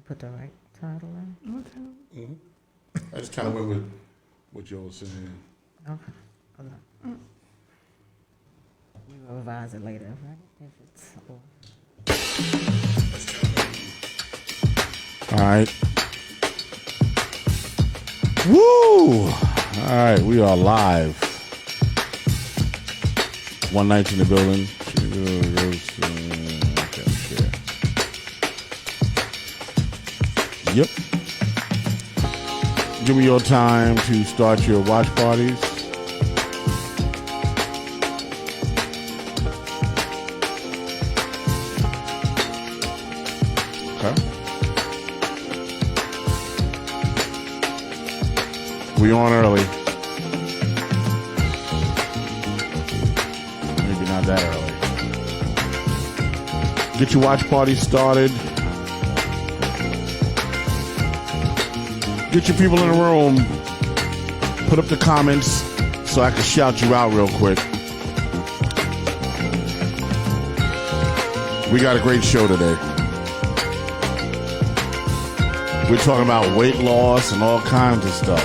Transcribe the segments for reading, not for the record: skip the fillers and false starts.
put the right title in? Okay. Mm-hmm. I just kind of went with what Joe was saying. Okay. Hold on. We will revise it later, right? If it's All right. Woo! All right, we are live. One night in the building. Okay, share. Yep. Give me your time to start your watch parties. Okay. We on early. Maybe not that early. Get your watch party started. Get your people in the room. Put up the comments so I can shout you out real quick. We got a great show today. We're talking about weight loss and all kinds of stuff.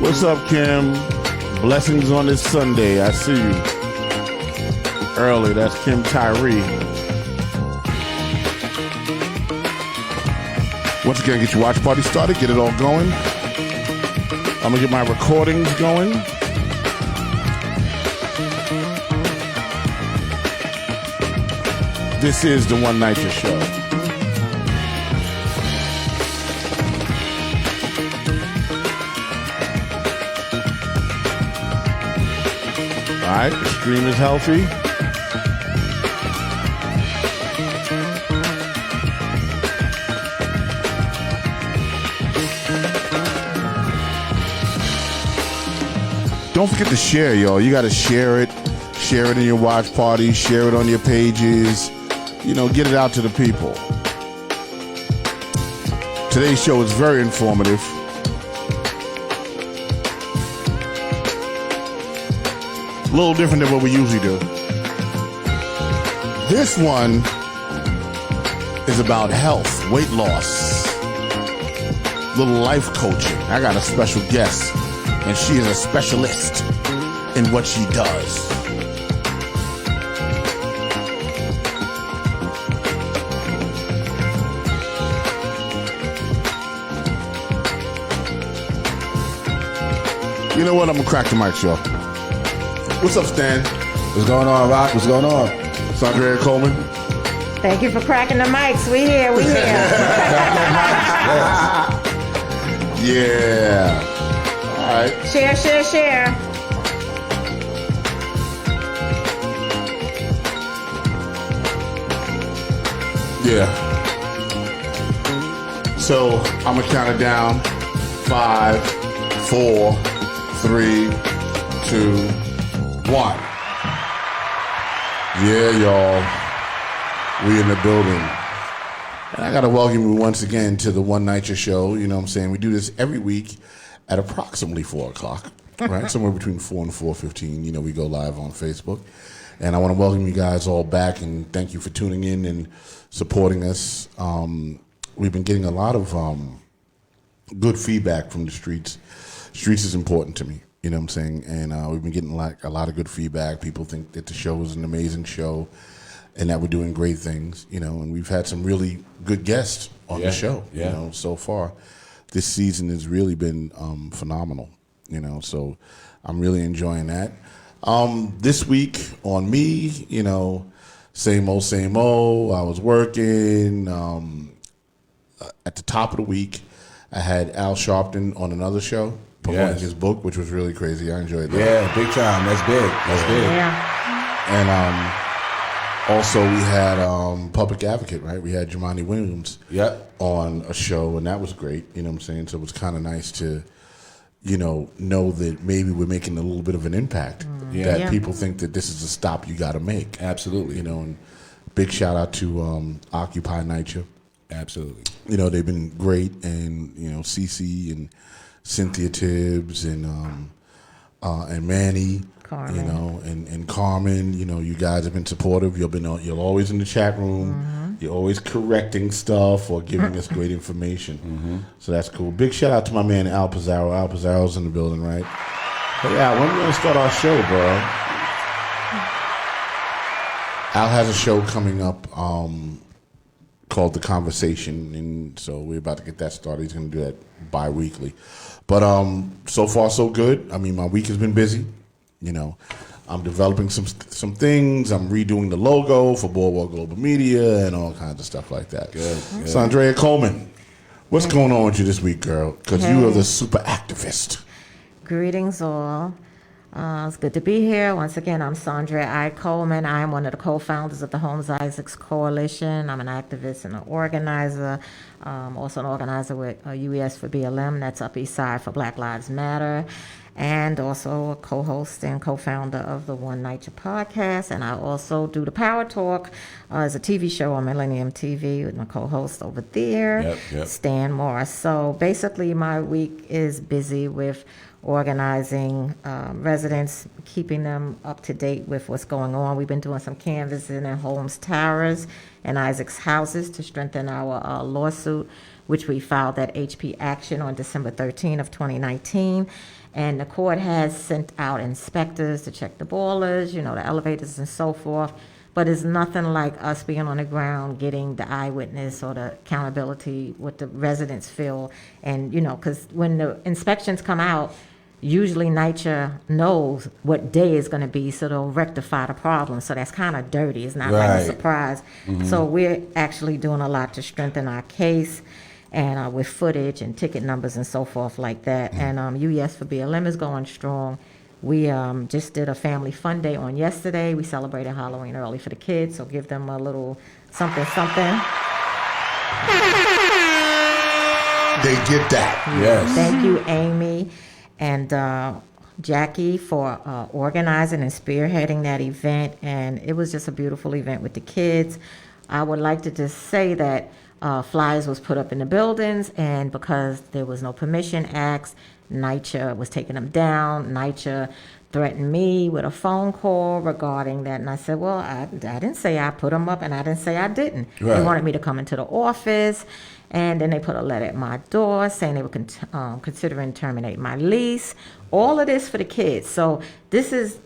What's up, Kim? Blessings on this Sunday. I see you. Early, that's Kim Tyree. Once again, get your watch party started. Get it all going. I'm going to get my recordings going. This is the One Night Show. All right, the stream is healthy. Don't forget to share, y'all. You got to share it. Share it in your watch party. Share it on your pages. You know, get it out to the people. Today's show is very informative. A little different than what we usually do. This one is about health, weight loss, little life coaching. I got a special guest, and she is a specialist in what she does. You know what? I'm gonna crack the mic, y'all. What's up, Stan? What's going on, Rock? What's going on? Saundrea Coleman. Thank you for cracking the mics. We here. Yeah. All right. Share. Yeah. So I'm gonna count it down. 5, 4, 3, 2, 1. Yeah, y'all. We in the building. And I got to welcome you once again to the One Night Show. You know what I'm saying? We do this every week at approximately 4 o'clock, right? Somewhere between 4 and 4:15. You know, we go live on Facebook. And I want to welcome you guys all back and thank you for tuning in and supporting us. We've been getting a lot of good feedback from the streets. Streets is important to me. You know what I'm saying? And we've been getting a lot of good feedback. People think that the show is an amazing show and that we're doing great things, you know, and we've had some really good guests on the show, you know, so far. This season has really been phenomenal, you know, so I'm really enjoying that. This week on me, you know, same old. I was working. At the top of the week, I had Al Sharpton on another show. Promoting his book, which was really crazy. I enjoyed that. Yeah, big time. That's big. Yeah. And also we had Public Advocate, right? We had Juanita Williams on a show, and that was great. You know what I'm saying? So it was kind of nice to, you know that maybe we're making a little bit of an impact. That people think that this is a stop you got to make. Absolutely. You know, and big shout out to Occupy NYCHA. Absolutely. You know, they've been great, and you know, Cece and Cynthia Tibbs and Manny, Carmen. you know, and Carmen. You know, you guys have been supportive. You're always in the chat room. You're always correcting stuff or giving us great information. So that's cool. Big shout out to my man Al Pizarro. Al Pizarro's in the building, right? Hey, Al, when are we going to start our show, bro? Al has a show coming up called The Conversation, and so we're about to get that started. He's going to do that bi-weekly. But so far, so good. I mean, my week has been busy. You know, I'm developing some things. I'm redoing the logo for Boardwalk Global Media and all kinds of stuff like that. Good. Saundrea Coleman, what's going on with you this week, girl? Because you are the super activist. Greetings all. It's good to be here. Once again, I'm Saundrea I. Coleman. I am one of the co-founders of the Holmes Isaacs Coalition. I'm an activist and an organizer. Also an organizer with UES for BLM, that's Up East Side for Black Lives Matter. And also a co-host and co-founder of the One Night Your podcast. And I also do the Power Talk as a TV show on Millennium TV with my co-host over there, Stan Morris. So basically my week is busy with organizing residents, keeping them up to date with what's going on. We've been doing some canvassing in Holmes Towers and Isaac's houses to strengthen our lawsuit, which we filed at HP Action on December 13 of 2019. And the court has sent out inspectors to check the boilers, you know, the elevators and so forth. But it's nothing like us being on the ground, getting the eyewitness or the accountability, what the residents feel. And, you know, because when the inspections come out, usually NYCHA knows what day is going to be, so they'll rectify the problem. So that's kind of dirty. It's not like a surprise. So we're actually doing a lot to strengthen our case, and with footage and ticket numbers and so forth like that. And UES for BLM is going strong. We just did a family fun day on yesterday. We celebrated Halloween early for the kids, so give them a little something. They get that. Yes. Thank you, Amy and Jackie, for organizing and spearheading that event. And it was just a beautiful event with the kids. I would like to just say that flyers was put up in the buildings, and because there was no permission asked, NYCHA was taking them down. NYCHA threatened me with a phone call regarding that, and I said, well, I didn't say I put them up, and I didn't say I didn't. Right. They wanted me to come into the office, and then they put a letter at my door saying they were considering terminating my lease. All of this for the kids. So this is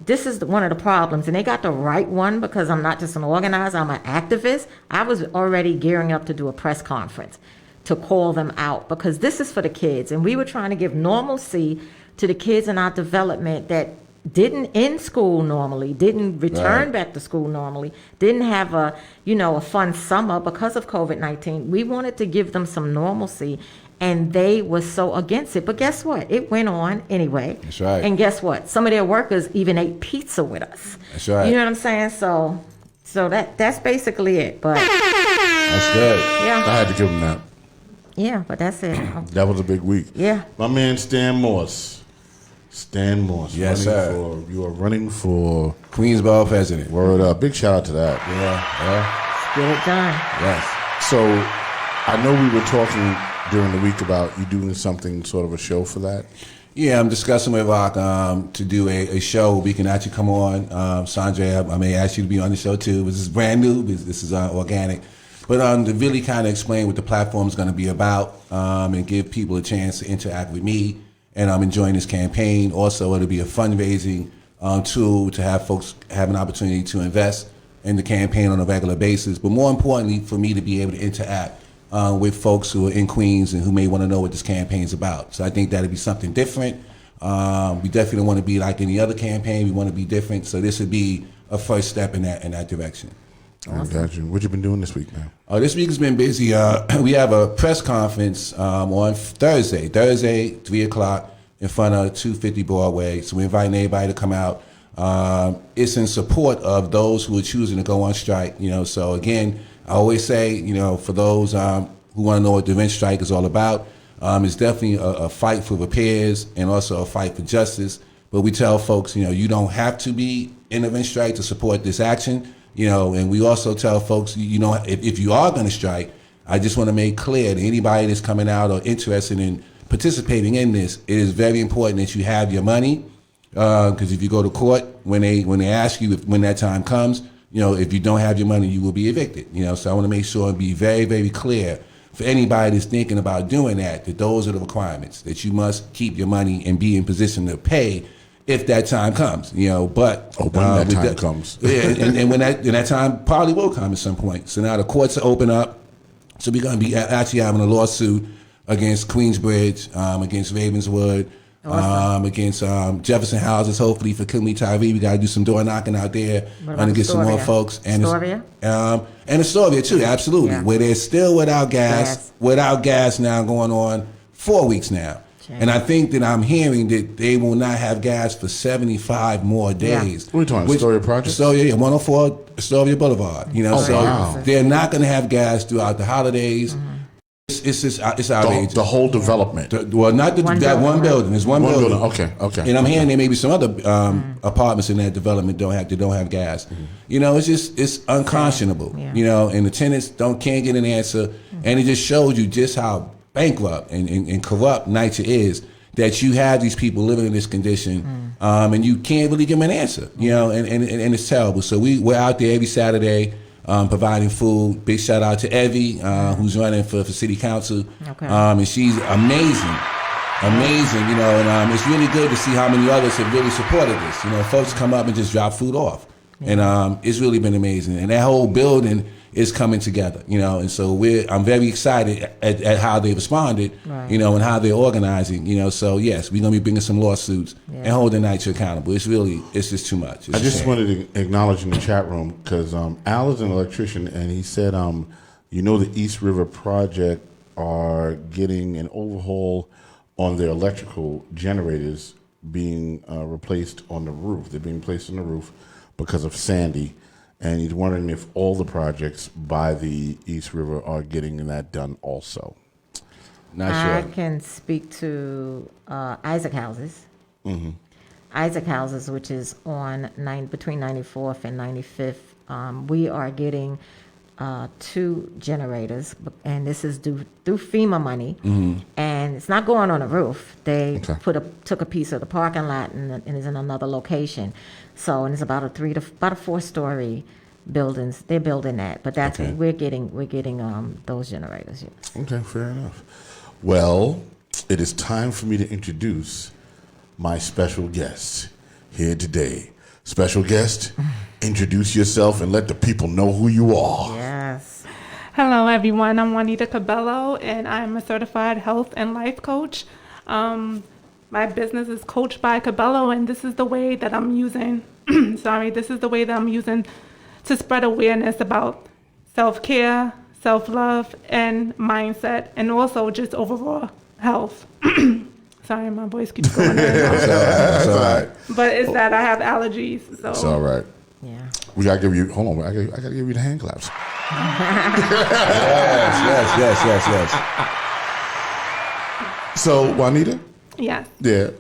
one of the problems, and they got the right one, because I'm not just an organizer, I'm an activist. I was already gearing up to do a press conference to call them out, because this is for the kids, and we were trying to give normalcy to the kids in our development that didn't end school normally, didn't return back to school normally, didn't have a fun summer because of COVID-19. We wanted to give them some normalcy, and they were so against it. But guess what? It went on anyway. That's right. And guess what? Some of their workers even ate pizza with us. That's right. You know what I'm saying? So that's basically it. But That's good. I yeah, had to give them that. yeah, but that's it. That was a big week. Yeah. My man Stan Morse. Yes, sir. You are running for Queensboro president. word up. Big shout out to that. Yeah. Get it done. Yes. So I know we were talking during the week about you doing something, sort of a show for that. Yeah, I'm discussing with Rock to do a show. We can actually come on. Saundrea, I may ask you to be on the show too. This is brand new. This is organic. But to really kind of explain what the platform is going to be about and give people a chance to interact with me. And I'm enjoying this campaign. Also, it'll be a fundraising tool to have folks have an opportunity to invest in the campaign on a regular basis. But more importantly, for me to be able to interact with folks who are in Queens and who may want to know what this campaign is about. So I think that'll be something different. We definitely don't want to be like any other campaign. We want to be different. So this would be a first step in that direction. I got you. What you been doing this week, man? This week has been busy. We have a press conference on Thursday, 3 o'clock in front of 250 Broadway. So we're inviting everybody to come out. It's in support of those who are choosing to go on strike. So again, I always say, for those who want to know what the rent strike is all about, it's definitely a fight for repairs and also a fight for justice. But we tell folks, you don't have to be in a rent strike to support this action. And we also tell folks, if you are going to strike, I just want to make clear to anybody that's coming out or interested in participating in this, it is very important that you have your money, because if you go to court, when they ask you when that time comes, if you don't have your money, you will be evicted. So I want to make sure and be very, very clear for anybody that's thinking about doing that those are the requirements, that you must keep your money and be in position to pay if that time comes. But when that time comes. Yeah, and when that time probably will come at some point. So now the courts are open up. So we're going to be actually having a lawsuit against Queensbridge, against Ravenswood, against Jefferson Houses, hopefully for Kinley Tyree. We got to do some door knocking out there. Trying to get some more folks. And Saundrea? And Astoria too, absolutely. Yeah. Where they're still without gas now going on 4 weeks now. And I think that I'm hearing that they will not have gas for 75 more days. What are we talking, Astoria Project? Astoria, 104 Astoria Boulevard. They're not going to have gas throughout the holidays. Mm-hmm. It's outrageous. The whole development. Not that one building. There's one building. Okay. And I'm hearing there may be some other apartments in that development don't have gas. Mm-hmm. It's unconscionable. Yeah. And the tenants can't get an answer, and it just shows you just how bankrupt and corrupt NYCHA is, that you have these people living in this condition, and you can't really give them an answer. And it's terrible. So we're out there every Saturday. Providing food. Big shout out to Evie, who's running for city council. Okay. And she's amazing. And it's really good to see how many others have really supported this. Folks come up and just drop food off. Yeah. And it's really been amazing. And that whole building is coming together, and so I'm very excited at how they responded, right. And how they're organizing, so yes, we're going to be bringing some lawsuits and holding NYCHA accountable. It's just too much. I just wanted to acknowledge in the chat room, because Al is an electrician, and he said, the East River Project are getting an overhaul on their electrical generators being replaced on the roof. They're being placed on the roof because of Sandy. And he's wondering if all the projects by the East River are getting that done also. Not sure. I can speak to Isaac Houses. Mm-hmm. Isaac Houses, which is on between 94th and 95th. We are getting 2 generators, and this is through FEMA money. Mm-hmm. And it's not going on a roof. They took a piece of the parking lot and is in another location. So, and it's about a 4-story buildings. They're building that, but that's we're getting those generators. Yes. Okay, fair enough. Well, it is time for me to introduce my special guest here today. Special guest, introduce yourself and let the people know who you are. Yes. Hello, everyone. I'm Juanita Cabello, and I'm a certified health and life coach. My business is Coached by Cabello, and this is the way that I'm using, this is the way that I'm using to spread awareness about self-care, self-love, and mindset, and also just overall health. Sorry, my voice keeps going. That's all right. But it's that I have allergies. So. It's all right. Yeah. We got to give you, hold on, I got to give you the hand claps. Yes. So, Juanita? Yes. Yeah.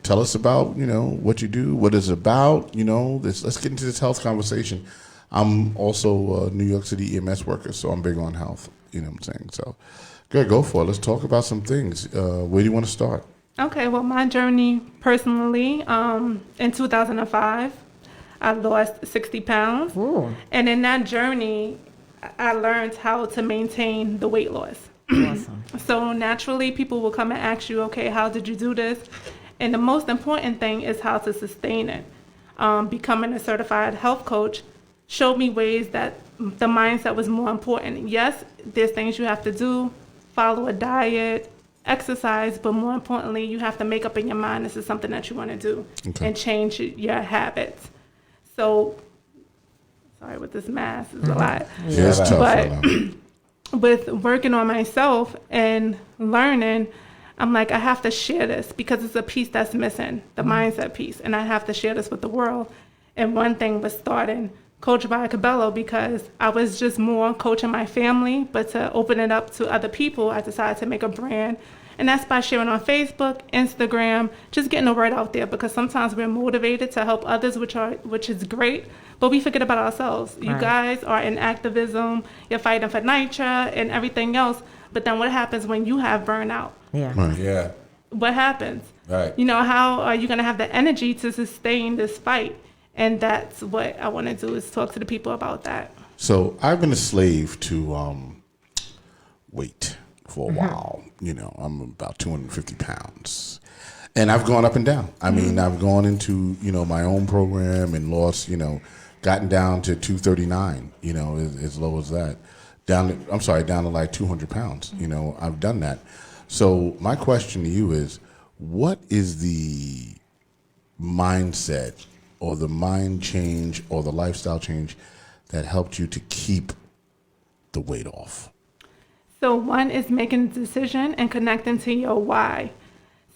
Tell us about, what you do, what it's about, let's get into this health conversation. I'm also a New York City EMS worker, so I'm big on health, you know what I'm saying? So, good, go for it. Let's talk about some things. Where do you want to start? Okay, well, my journey personally, in 2005, I lost 60 pounds. Ooh. And in that journey, I learned how to maintain the weight loss. Awesome. So naturally, people will come and ask you, okay, how did you do this? And the most important thing is how to sustain it. Becoming a certified health coach showed me ways that the mindset was more important. Yes, there's things you have to do, follow a diet, exercise, but more importantly, you have to make up in your mind this is something that you want to do and change your habits. So, sorry, with this mask, it's a lot. Yeah, it's tough. But with working on myself and learning, I'm like, I have to share this because it's a piece that's missing, the mindset piece, and I have to share this with the world. And one thing was starting Coached by Cabello because I was just more coaching my family, but to open it up to other people, I decided to make a brand. And that's by sharing on Facebook, Instagram, just getting the word out there because sometimes we're motivated to help others, which is great, but we forget about ourselves. Right. You guys are in activism, you're fighting for NYCHA and everything else, but then what happens when you have burnout? Yeah. Right. Yeah. What happens? Right. How are you going to have the energy to sustain this fight? And that's what I want to do, is talk to the people about that. So I've been a slave to weight for a while. You know, I'm about 250 pounds. And I've gone up and down. I mean, I've gone into, you know, my own program and lost, you know, gotten down to 239, you know, as low as that. Down to like 200 pounds. You know, I've done that. So my question to you is, what is the mindset or the mind change or the lifestyle change that helped you to keep the weight off? So one is making a decision and connecting to your why.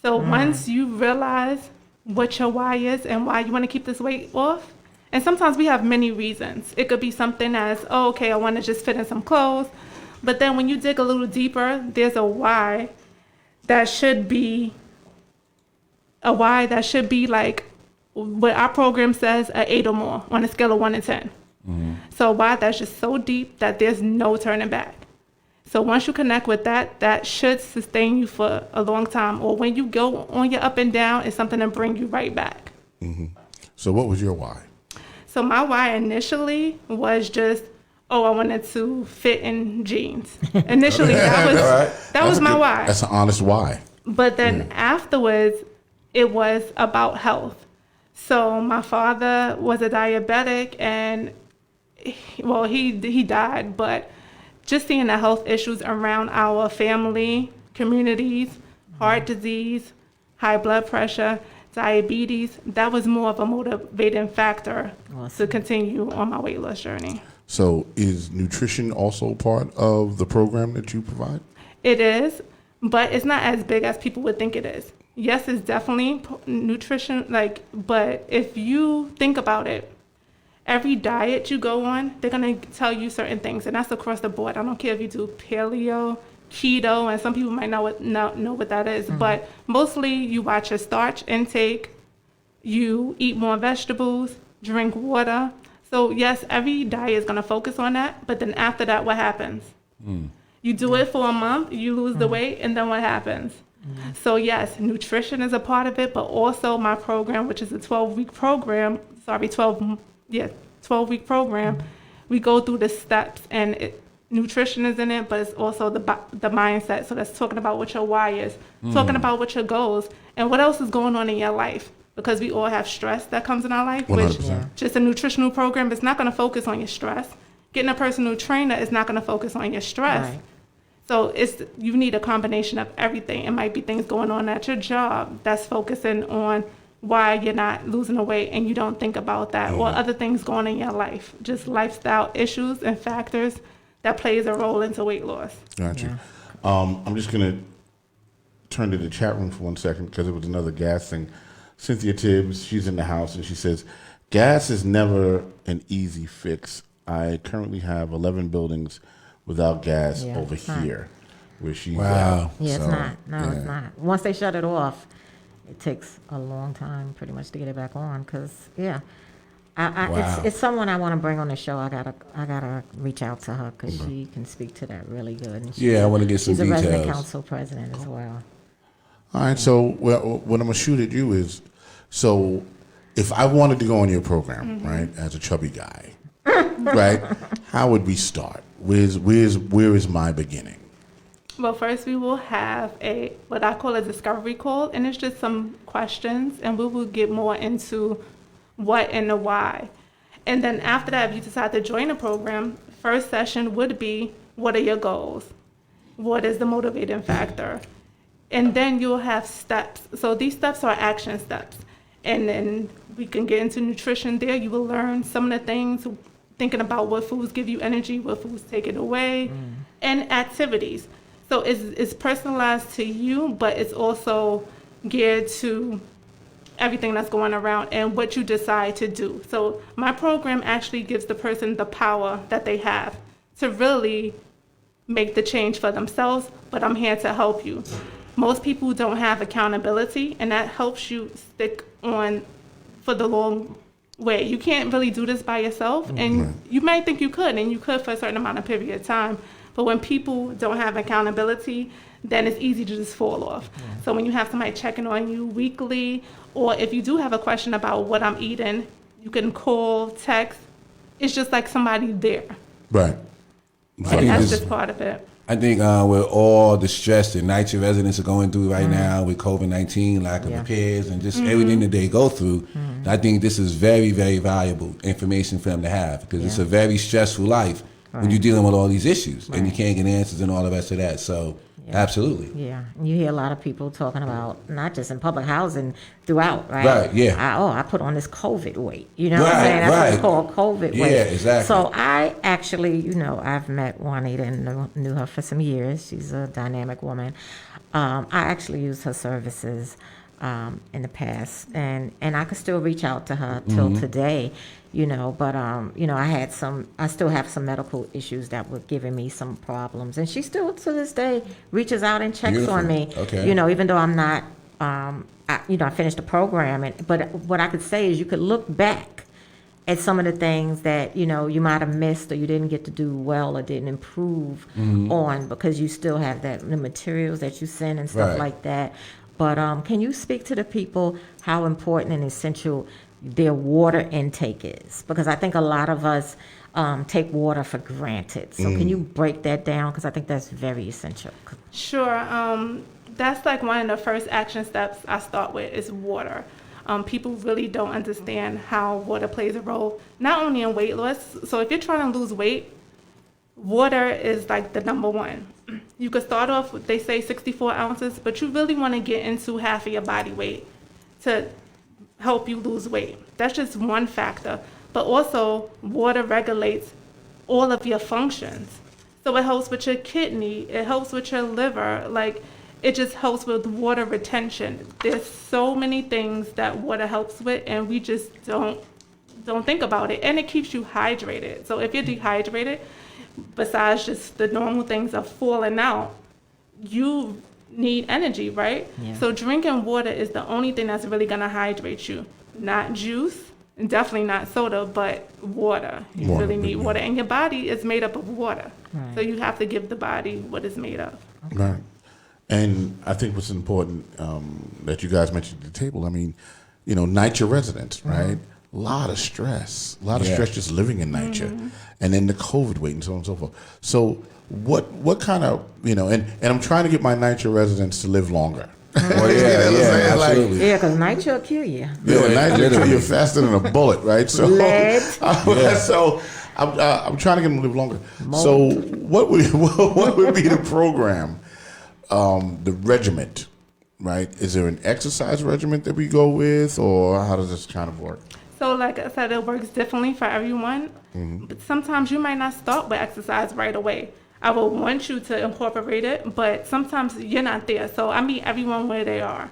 So once you realize what your why is and why you want to keep this weight off, and sometimes we have many reasons. It could be something as, oh, okay, I want to just fit in some clothes. But then when you dig a little deeper, there's a why that should be like what our program says, an 8 or more on a scale of 1 to 10. So why that's just so deep that there's no turning back. So once you connect with that, that should sustain you for a long time. Or when you go on your up and down, it's something to bring you right back. So what was your why? So my why initially was just, I wanted to fit in jeans. Initially, that was my why. That's an honest why. But then afterwards, it was about health. So my father was a diabetic, and he died, but just seeing the health issues around our family, communities, heart disease, high blood pressure, diabetes, that was more of a motivating factor to continue on my weight loss journey. So is nutrition also part of the program that you provide? It is, but it's not as big as people would think it is. Yes, it's definitely nutrition, but if you think about it, every diet you go on, they're going to tell you certain things, and that's across the board. I don't care if you do paleo, keto, and some people might know what that is, but mostly you watch your starch intake, you eat more vegetables, drink water. So yes, every diet is going to focus on that, but then after that, what happens? You do it for a month, you lose the weight, and then what happens? So yes, nutrition is a part of it, but also my program, which is a 12-week program, 12-week program, we go through the steps, and nutrition is in it, but it's also the mindset. So that's talking about what your why is, talking about what your goals, and what else is going on in your life. Because we all have stress that comes in our life, 100%. which just a nutritional program is not going to focus on your stress. Getting a personal trainer is not going to focus on your stress. Right. So you need a combination of everything. It might be things going on at your job that's focusing on why you're not losing the weight, and you don't think about that, or other things going on in your life, just lifestyle issues and factors that plays a role into weight loss. Gotcha. I'm just going to turn to the chat room for 1 second because it was another gas thing. Cynthia Tibbs, she's in the house, and she says, gas is never an easy fix. I currently have 11 buildings without gas over here where she's at. Yeah, So, it's not. No, it's not. Once they shut it off, it takes a long time pretty much to get it back on because, it's someone I want to bring on the show. I gotta reach out to her because she can speak to that really good. And I want to get some she's details. a resident council president as well. All right, so what I'm going to shoot at you is, so if I wanted to go on your program, right, as a chubby guy, right, how would we start? Where is my beginning? Well, first we will have what I call a discovery call, and it's just some questions, and we will get more into what and the why. And then after that, if you decide to join the program, first session would be, what are your goals? What is the motivating factor? And then you'll have steps. So these steps are action steps. And then we can get into nutrition there. You will learn some of the things, thinking about what foods give you energy, what foods take it away, and activities. So it's personalized to you, but it's also geared to everything that's going around and what you decide to do. So my program actually gives the person the power that they have to really make the change for themselves, but I'm here to help you. Most people don't have accountability, and that helps you stick on for the long way. You can't really do this by yourself, and you might think you could, and you could for a certain amount of period of time. But when people don't have accountability, then it's easy to just fall off. So when you have somebody checking on you weekly, or if you do have a question about what I'm eating, You can call, text. It's just like somebody there. Right. And think that's this- just part of it. I think with all the stress that NYCHA residents are going through right now with COVID-19, lack of repairs, and just everything that they go through, I think this is very, very valuable information for them to have because it's a very stressful life when you're dealing with all these issues and you can't get answers and all the rest of that. So, absolutely. Yeah, and you hear a lot of people talking about not just in public housing, throughout, right? Right, yeah. I put on this COVID weight. You know what I'm Right, saying? That's what it's right. called, COVID weight. Yeah, exactly. So I actually, I've met Juanita and knew her for some years. She's a dynamic woman. I actually used her services in the past, and I could still reach out to her till today, but I still have some medical issues that were giving me some problems, and she still to this day reaches out and checks Beautiful. on me. Okay. Even though I'm not, I finished the program, but what I could say is you could look back at some of the things that you might have missed or you didn't get to do well or didn't improve on because you still have the materials that you send and stuff Right. like that. But can you speak to the people how important and essential their water intake is? Because I think a lot of us take water for granted. So can you break that down? Because I think that's very essential. Sure. That's like one of the first action steps I start with is water. People really don't understand how water plays a role, not only in weight loss. So if you're trying to lose weight, water is like the number one. You could start off with, they say 64 ounces, but you really want to get into half of your body weight to help you lose weight. That's just one factor. But also, water regulates all of your functions. So it helps with your kidney, it helps with your liver, it just helps with water retention. There's so many things that water helps with, and we just don't think about it. And it keeps you hydrated. So if you're dehydrated, besides just the normal things of falling out, you need energy, right? Yeah. So drinking water is the only thing that's really gonna hydrate you. Not juice, and definitely not soda, but water. You Water, really need yeah. water, and your body is made up of water. Right. So you have to give the body what it's made of. Right. And I think what's important that you guys mentioned at the table, NYCHA residents, right? A lot of stress. Stress just living in NYCHA. And then the COVID weight and so on and so forth. So what kind of, and I'm trying to get my NYCHA residents to live longer. Well, You know what I'm saying? Like, absolutely. Yeah, because night will kill you. Yeah, Yeah, NYCHA, you're faster than a bullet, right? So, Lead. so I'm trying to get them to live longer. So what would be the program, the regiment, right? Is there an exercise regiment that we go with, or how does this kind of work? So like I said, it works differently for everyone. But sometimes you might not start with exercise right away. I will want you to incorporate it, but sometimes you're not there. So I meet everyone where they are.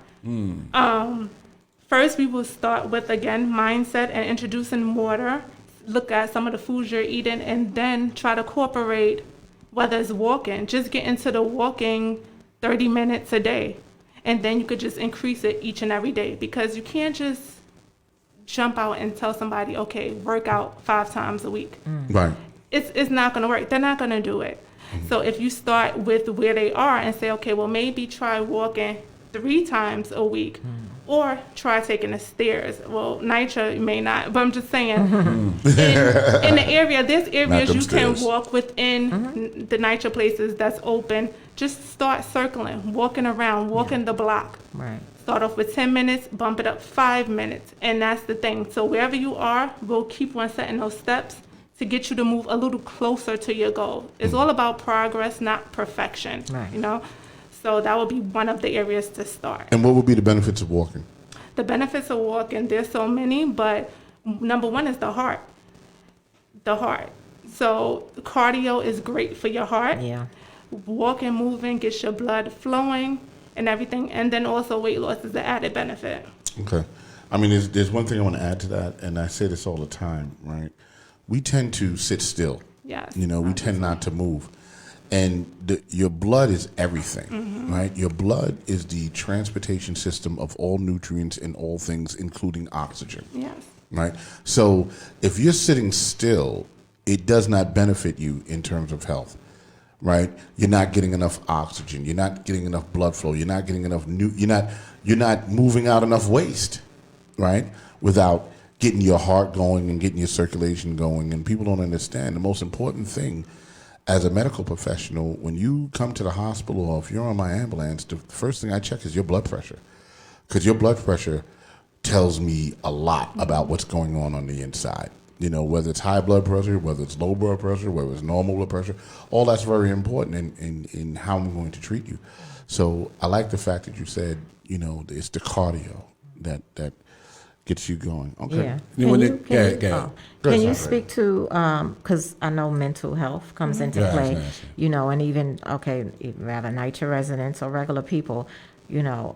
First, we will start with, again, mindset and introducing water. Look at some of the foods you're eating, and then try to incorporate, whether it's walking, just get into the walking 30 minutes a day. And then you could just increase it each and every day, because you can't just jump out and tell somebody, okay, work out 5 times a week. Right. It's not going to work. They're not going to do it. So if you start with where they are and say, okay, well, maybe try walking 3 times a week, or try taking the stairs. Well, NYCHA may not, but I'm just saying, in the area, there's areas them you can stairs. walk within the NYCHA places that's open. Just start circling, walking around, walking the block. Right. Start off with 10 minutes, bump it up 5 minutes, and that's the thing. So wherever you are, we'll keep on setting those steps to get you to move a little closer to your goal. It's all about progress, not perfection, Right. So that would be one of the areas to start. And what would be the benefits of walking? The benefits of walking, there's so many, but number one is the heart. The heart. So cardio is great for your heart. Yeah. Walking, moving, gets your blood flowing and everything. And then also weight loss is the added benefit. Okay. There's one thing I want to add to that, and I say this all the time, right? We tend to sit still. Yes. We tend not to move. And your blood is everything, right? Your blood is the transportation system of all nutrients and all things, including oxygen. Yes. Right? So if you're sitting still, it does not benefit you in terms of health, right? You're not getting enough oxygen. You're not getting enough blood flow. You're not getting enough you're not moving out enough waste, right? Without getting your heart going and getting your circulation going. And people don't understand the most important thing as a medical professional, when you come to the hospital or if you're on my ambulance, the first thing I check is your blood pressure. Because your blood pressure tells me a lot about what's going on the inside. You know, whether it's high blood pressure, whether it's low blood pressure, whether it's normal blood pressure, all that's very important in how I'm going to treat you. So I like the fact that you said, you know, it's the cardio that gets you going. Okay. Yeah. Can you speak to, because I know mental health comes into Yeah, play, that's nice. you know, and even, rather NYCHA residents or regular people, you know,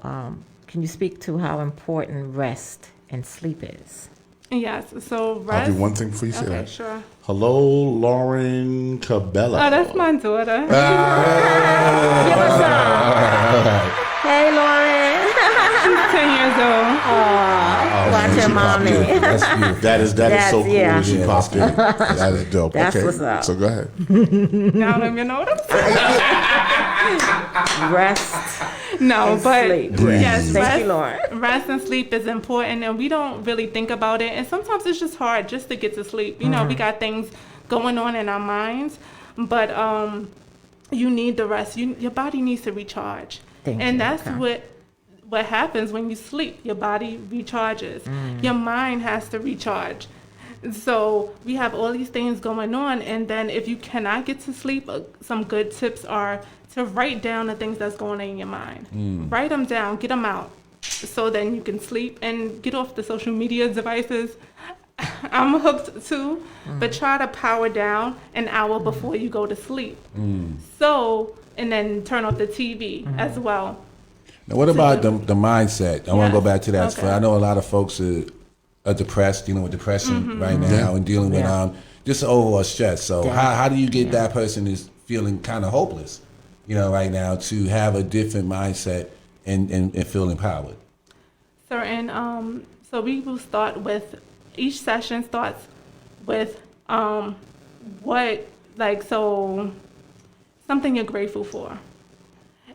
can you speak to how important rest and sleep is? Yes. So rest. I'll do one thing for you. Say Okay, that. sure. Hello, Lauren Cabello. Oh, that's my daughter. Give us some. Hey, Lauren. She's 10 years old. Watch man, your she popped mommy. in. That's beautiful. That is so That's- cool yeah. that she popped in. That is dope. That's okay. what's up. So go ahead. Now I don't even know what I'm saying. Rest No, and but sleep. yes, Thank you, Lauren. rest and sleep is important, and we don't really think about it. And sometimes it's just hard just to get to sleep. You know, we got things going on in our minds, but you need the rest. Your body needs to recharge, Thank and you. that's Okay. what happens when you sleep. Your body recharges. Your mind has to recharge. So we have all these things going on, and then if you cannot get to sleep, some good tips are to write down the things that's going on in your mind. Write them down, get them out, so then you can sleep and get off the social media devices. I'm hooked too, but try to power down an hour before you go to sleep. So, and then turn off the TV as well. Now, what about the mindset? I want to go Yes. back to that. Okay. I know a lot of folks are depressed, dealing with depression right now, and dealing with just overall stress. So how do you get that person who's feeling kind of hopeless, you know, right now, to have a different mindset and feel empowered? So we will start with, each session starts with something you're grateful for.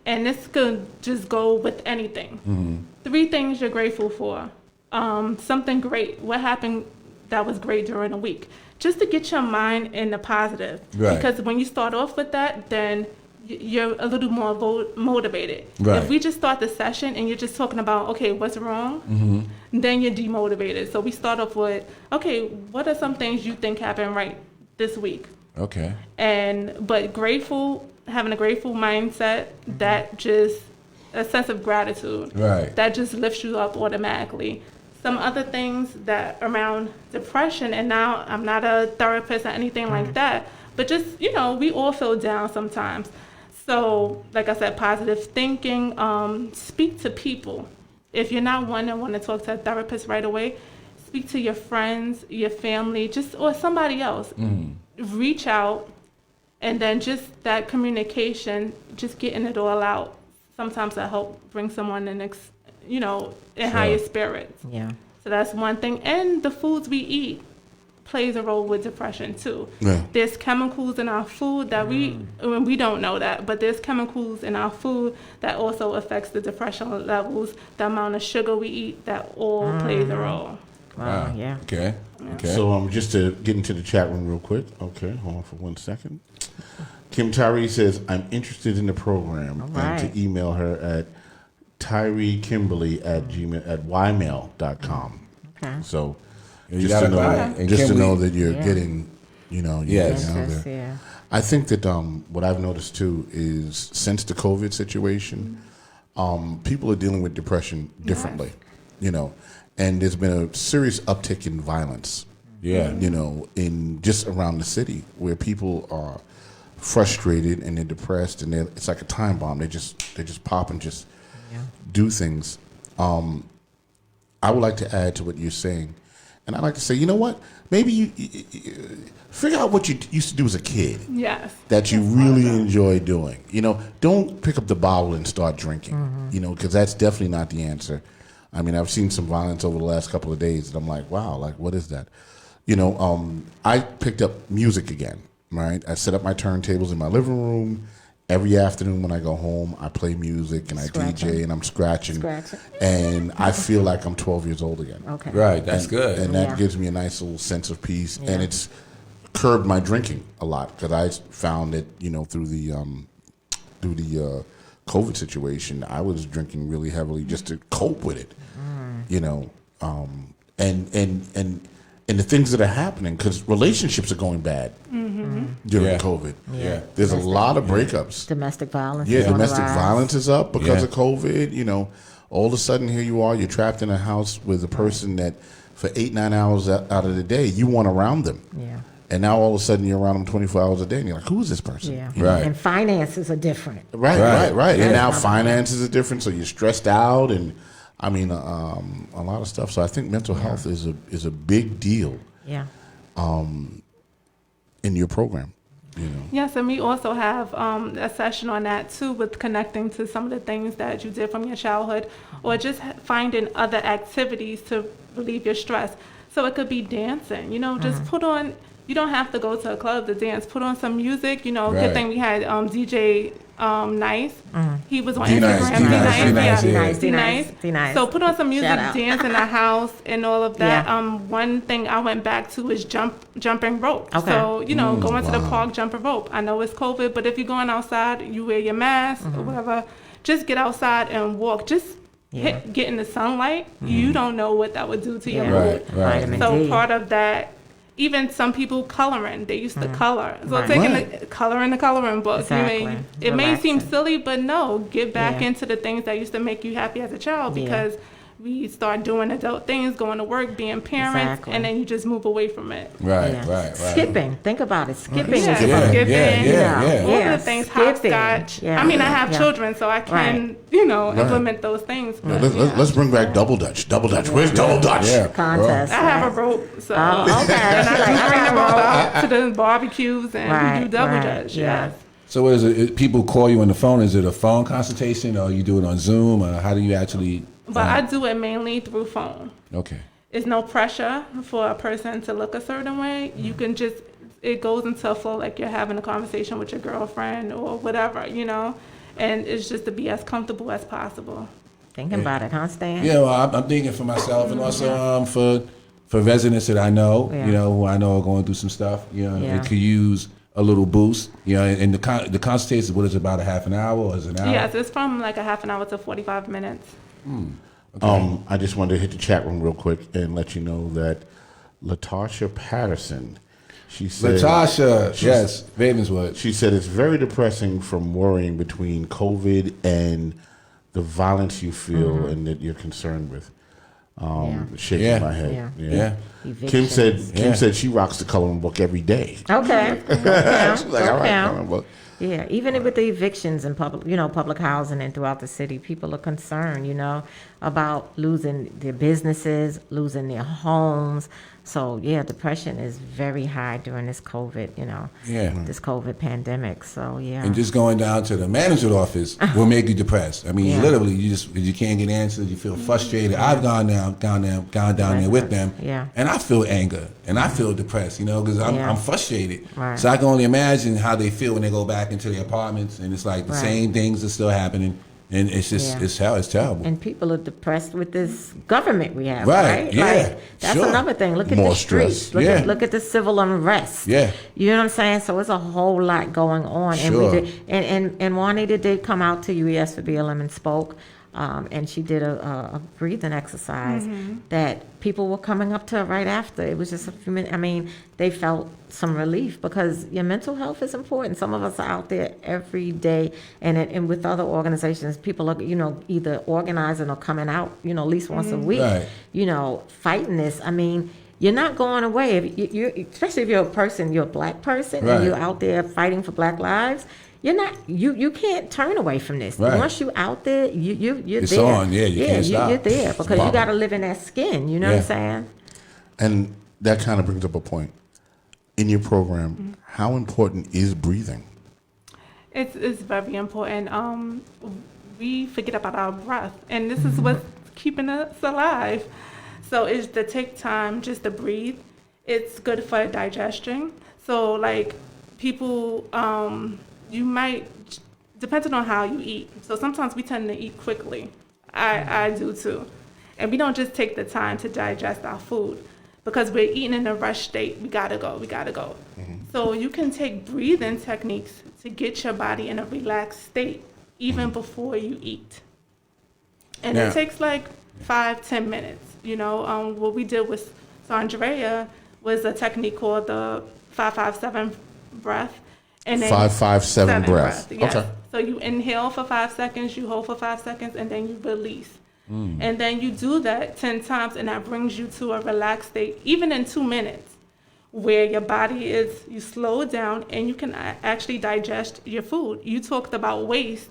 And this could just go with anything. 3 things you're grateful for. Something great. What happened that was great during the week? Just to get your mind in the positive. Right. Because when you start off with that, then you're a little more motivated. Right. If we just start the session and you're just talking about, okay, what's wrong? Then you're demotivated. So we start off with, okay, what are some things you think happened right this week? Okay. But grateful, having a grateful mindset, that just a sense of gratitude. Right. That just lifts you up automatically. Some other things that around depression, and now I'm not a therapist or anything like that, but just, you know, we all feel down sometimes. So, like I said, positive thinking, speak to people. If you're not one that want to talk to a therapist right away, speak to your friends, your family, or somebody else. Reach out, and then just that communication, just getting it all out. Sometimes that help bring someone in, higher spirits. Yeah. So that's one thing. And the foods we eat plays a role with depression too. Yeah. There's chemicals in our food that we don't know that, but there's chemicals in our food that also affects the depression levels, the amount of sugar we eat, that all plays a role. Wow. Yeah. Okay. Okay. So just to get into the chat room real quick. Okay, hold on for 1 second. Kim Tyree says, I'm interested in the program, All and right. to email her at tyreekimberly@ymail.com. Okay. So You just gotta to know, buy it. And just can to know we- that you're Yeah. getting, you're Yes. getting out Interest, there. yeah. I think that what I've noticed too is since the COVID situation, people are dealing with depression differently, and there's been a serious uptick in violence, Yeah. in just around the city where people are frustrated and they're depressed and it's like a time bomb. They just pop and just do things. I would like to add to what you're saying, and I'd like to say, you know what? Maybe you figure out what you used to do as a kid Yes. that you really enjoy doing. Don't pick up the bottle and start drinking. Because that's definitely not the answer. I mean, I've seen some violence over the last couple of days, and I'm like, wow, like what is that? I picked up music again. Right, I set up my turntables in my living room, every afternoon when I go home, I play music and I DJ and I'm scratching. And I feel like I'm 12 years old again. Okay. Right, that's good. And that gives me a nice little sense of peace. And it's curbed my drinking a lot because I found that, through the COVID situation, I was drinking really heavily just to cope with it, and the things that are happening because relationships are going bad during COVID. Yeah. There's a lot of breakups. Domestic violence. Yeah, is on the domestic rise. violence is up because of COVID. All of a sudden here you are, you're trapped in a house with a person that for 8-9 hours out of the day you want around them. Yeah. And now all of a sudden you're around them 24 hours a day and you're like, who is this person? Yeah. Right. And finances are different. Right. And now That's finances are different, so you're stressed out, and a lot of stuff. So I think mental health is a big deal Yeah. in your program. Yes, and we also have a session on that too, with connecting to some of the things that you did from your childhood, or just finding other activities to relieve your stress. So it could be dancing, just put on. You don't have to go to a club to dance. Put on some music. Good thing we had DJ Nice. He was on Instagram. D-Nice. So put on some music, Shout out. dance in the house, and all of that. Yeah. One thing I went back to is jumping rope. Okay. So going to the park, jumping rope. I know it's COVID, but if you're going outside, you wear your mask or whatever. Just get outside and walk. Just get in the sunlight. You don't know what that would do to your mood. Right. Vitamin So D. part of that. Even some people coloring, they used to color. So Right. taking the color in the coloring book. Exactly. It may seem Relaxing. silly, but no, get back Yeah. into the things that used to make you happy as a child, Yeah. because we start doing adult things, going to work, being parents, Exactly. and then you just move away from it. Right. Skipping. Think about it. Skipping. Yeah, is Yeah, fun. skipping, yeah. all the things, skipping. hopscotch. Yeah. I mean, I have Yeah. children, so I can, implement those things. but, Let's bring back Double Dutch. Double Dutch. Where's Double Dutch? Yeah. Contest. I have right. a rope, so Oh, okay. and I Like, do I bring the got rope rope. out to the barbecues, and we do double dutch. Yeah. Yes. So what is it? People call you on the phone. Is it a phone consultation, or you do it on Zoom, or how do you actually? But I do it mainly through phone. Okay. It's no pressure for a person to look a certain way. You can just, it goes into a flow like you're having a conversation with your girlfriend or whatever, and it's just to be as comfortable as possible. Thinking about it, huh, Stan? Yeah, well, I'm thinking for myself, and also for residents that I know, Yeah. who I know are going through some stuff. Yeah. It could use a little boost. And the consultation, what is it, about a half an hour or is it an hour? Yes, it's from like a half an hour to 45 minutes. I just wanted to hit the chat room real quick and let you know that Latasha Patterson, she said, Latasha, yes, Ravenswood. she said it's very depressing from worrying between COVID and the violence you feel and that you're concerned with. Shaking Yeah. my head. Yeah. Kim said Yeah. she rocks the coloring book every day. Okay. She's like, all right, Okay. coloring book. Yeah, even with the evictions in public housing and throughout the city, people are concerned, about losing their businesses, losing their homes. So yeah, depression is very high during this COVID, this COVID pandemic. So yeah. And just going down to the manager's office will make you depressed. I mean, Yeah. literally, you can't get answers. You feel frustrated. I've gone down there with them, Yeah. and I feel anger and I feel depressed. Because Yeah. I'm frustrated. Right. So I can only imagine how they feel when they go back into their apartments, and it's like the Right. same things are still happening, and it's just Yeah. it's terrible. And people are depressed with this government we have, Right, right? yeah, Like, that's sure. another thing. Look at More the streets. stress. Look, Yeah. look at the civil unrest. Yeah. You know what I'm saying? So it's a whole lot going on. And we Sure. did, and Juanita did come out to UES for BLM and spoke. And she did a breathing exercise that people were coming up to her right after. It was just a few minutes. I mean, they felt some relief because your mental health is important. Some of us are out there every day, and with other organizations, people are, either organizing or coming out, at least once a week, Right. fighting this. I mean, you're not going away. If you're, especially if you're a black person, Right. and you're out there fighting for Black lives. You're not. You can't turn away from this. Right. Once you out there, you're It's there. on, yeah, you can't stop. You're there It's because you bomb. got to live in that skin. You know what I'm Yeah. saying? And that kind of brings up a point. In your program, how important is breathing? It's very important. We forget about our breath, and this is what's keeping us alive. So it's to take time just to breathe. It's good for digestion. So like people, you might depending on how you eat. So sometimes we tend to eat quickly. I do too. And we don't just take the time to digest our food because we're eating in a rush state. We gotta go. So you can take breathing techniques to get your body in a relaxed state even before you eat. And it takes like 5-10 minutes. What we did with Saundrea was a technique called the 5-5-7 breath. And then 5-5-7 breath. Yes. Okay. So you inhale for 5 seconds, you hold for 5 seconds, and then you release. And then you do that 10 times, and that brings you to a relaxed state, even in 2 minutes, where your body you slow down and you can actually digest your food. You talked about waste.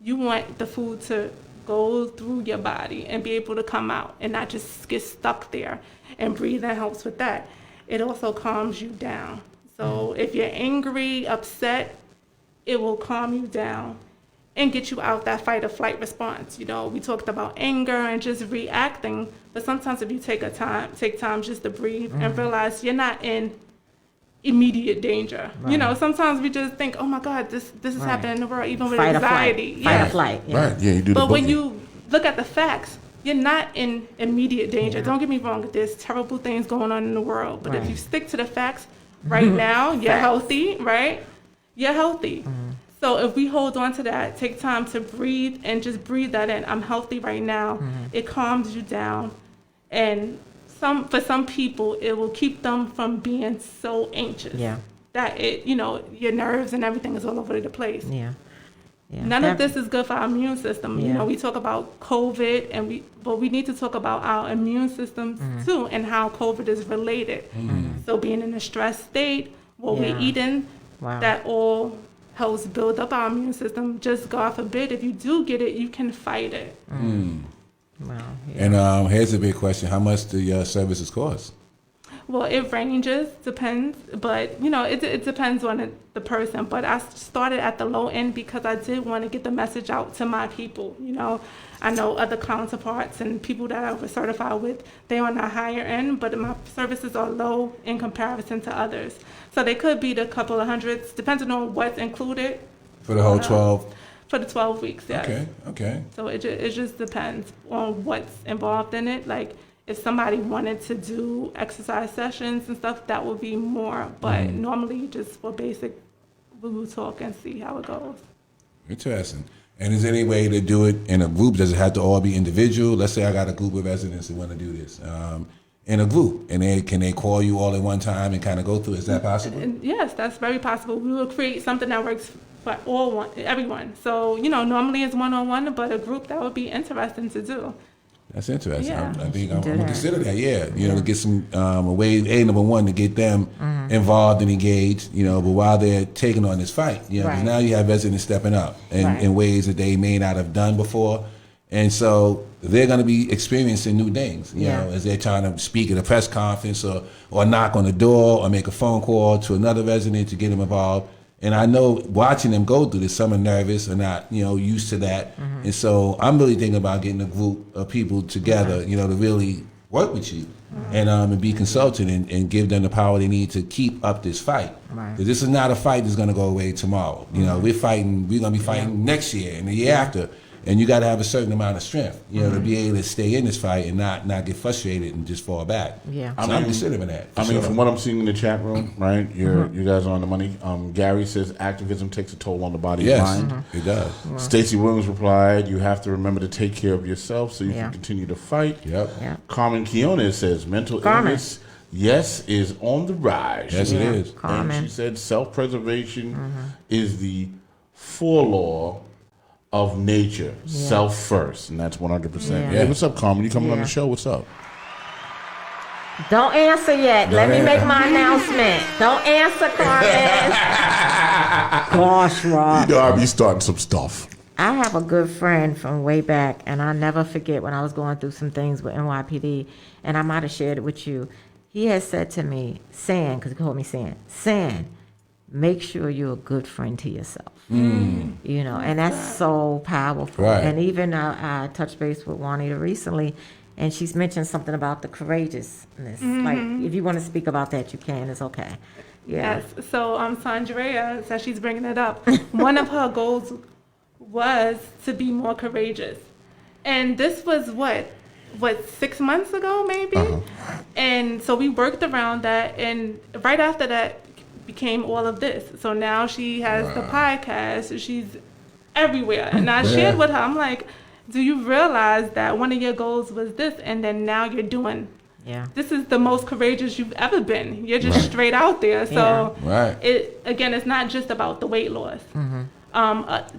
You want the food to go through your body and be able to come out and not just get stuck there. And breathing helps with that. It also calms you down. So if you're angry, upset, it will calm you down and get you out that fight or flight response. We talked about anger and just reacting, but sometimes if you take time just to breathe and realize you're not in immediate danger. Right. Sometimes we just think, oh my God, this is happening in the world, even with Fight or anxiety. flight. Fight or flight. Yeah. Right. Yeah, you do. But the when boogie. you look at the facts, you're not in immediate danger. Don't get me wrong, there's terrible things going on in the world. But if you stick to the facts right now, you're healthy, right? You're healthy. So if we hold on to that, take time to breathe and just breathe that in. I'm healthy right now. It calms you down. And for some people, it will keep them from being so anxious. Yeah. That your nerves and everything is all over the place. Yeah. Yeah. None of this is good for our immune system. Yeah. We talk about COVID, but we need to talk about our immune systems too, and how COVID is related. So being in a stress state, what we're eating, that all helps build up our immune system. Just God forbid, if you do get it, you can fight it. Wow. Yeah. And here's a big question: how much do your services cost? Well, it ranges, depends, but it depends on the person. But I started at the low end because I did want to get the message out to my people. I know other counterparts and people that I was certified with, they're on the higher end, but my services are low in comparison to others. So they could be the couple of hundreds, depending on what's included. For the whole 12? For the 12 weeks, yes. Okay. So it just depends on what's involved in it. Like, if somebody wanted to do exercise sessions and stuff, that would be more. But normally, just for basic, we will talk and see how it goes. Interesting. And is there any way to do it in a group? Does it have to all be individual? Let's say I got a group of residents that want to do this in a group, and can they call you all at one time and kind of go through? Is that possible? And yes, that's very possible. We will create something that works for everyone. So normally it's one-on-one, but a group, that would be interesting to do. That's interesting. Yeah. I think I'm do going to that. consider that, to get some a way, number one, to get them involved and engaged, but while they're taking on this fight, 'cause Right. now you have residents stepping up in ways that they may not have done before. And so they're going to be experiencing new things, as they're trying to speak at a press conference or knock on the door or make a phone call to another resident to get them involved. And I know watching them go through this, some are nervous or not, used to that. And so I'm really thinking about getting a group of people together, to really work with you and be consulted and give them the power they need to keep up this fight. Right. Because this is not a fight that's going to go away tomorrow. We're going to be fighting next year and the year after. And you got to have a certain amount of strength, to be able to stay in this fight and not get frustrated and just fall back. Yeah. So I'm considering that. for sure. From what I'm seeing in the chat room, right? You guys are on the money. Gary says activism takes a toll on the body and mind. It does. Stacey Williams replied, "You have to remember to take care of yourself so you can continue to fight." Yep. Yeah. Carmen Quiones says mental illness, yes, is on the rise. Yes, it is. Carmen. And she said self-preservation is the forelaw of nature, self first, and that's 100%. Yeah. Hey, what's up, Carmen? You coming on Yeah. the show? What's up? Don't answer yet. Let me make my announcement. Don't answer, Carmen. Gosh, Rob. You know, I be starting some stuff. I have a good friend from way back, and I'll never forget when I was going through some things with NYPD, and I might have shared it with you. He has said to me, San, because he called me San, make sure you're a good friend to yourself. And that's so powerful. Right. And even I touched base with Juanita recently, and she's mentioned something about the courageousness. Like, if you want to speak about that, you can. It's okay. Yeah. Yes. So Saundrea says she's bringing it up. One of her goals was to be more courageous. And this was what 6 months ago, maybe? And so we worked around that, and right after that became all of this. So now she has the podcast. She's everywhere. And I shared with her, I'm like, do you realize that one of your goals was this, and then now you're doing this is the most courageous you've ever been. You're just straight out there. So it's not just about the weight loss.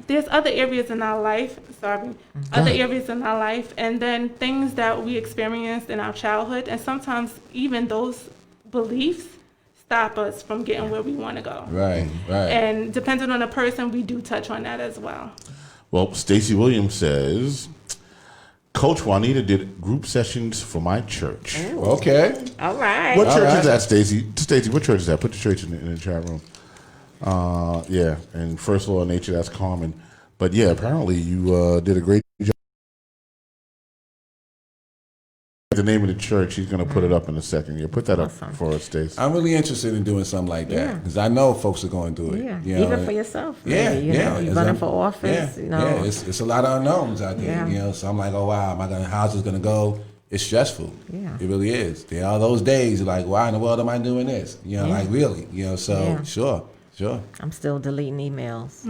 There's other areas in our life, and then things that we experienced in our childhood, and sometimes even those beliefs stop us from getting where we want to go. Right. And depending on the person, we do touch on that as well. Well, Stacey Williams says, Coach Juanita did group sessions for my church. Ooh. Okay. All right. What church is that, Stacey? Stacey, what church is that? Put the church in the chat room. And First Law of Nature, that's common. But yeah, apparently you did a great job. The name of the church, he's going to put it up in a second. Yeah, put that up for us, Stacey. I'm really interested in doing something like that because I know folks are going to do it. Yeah, you know, even for yourself. Yeah, maybe, you're running for office. Yeah, it's a lot of unknowns out there. Yeah. So I'm like, oh wow, how's this gonna go? It's stressful. Yeah, it really is. There are those days you're like, why in the world am I doing this? Like really, So sure. I'm still deleting emails.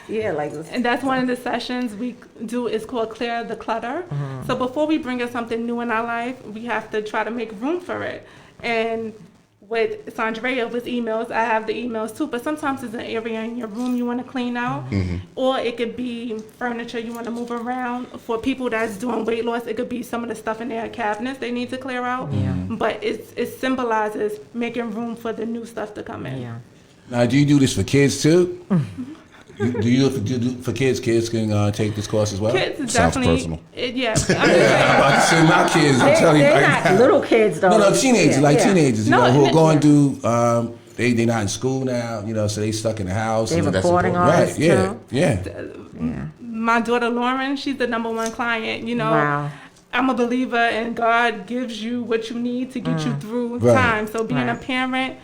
And that's one of the sessions we do is called Clear the Clutter. So before we bring in something new in our life, we have to try to make room for it. And with Saundrea, with emails, I have the emails too, but sometimes it's an area in your room you want to clean out, or it could be furniture you want to move around. For people that's doing weight loss, it could be some of the stuff in their cabinets they need to clear out. But it symbolizes making room for the new stuff to come in. Now, do you do this for kids too? Do you do for kids? Kids can take this course as well. Kids is Sounds definitely personal. I'm about to say my kids. I'm telling you, They're not little kids though. No, teenagers, teenagers. No, who are going to they're not in school now. So they stuck in the house. They're and recording artists too. Yeah. My daughter Lauren, she's the #1 client. Wow. I'm a believer in God gives you what you need to get you through time. So being a parent,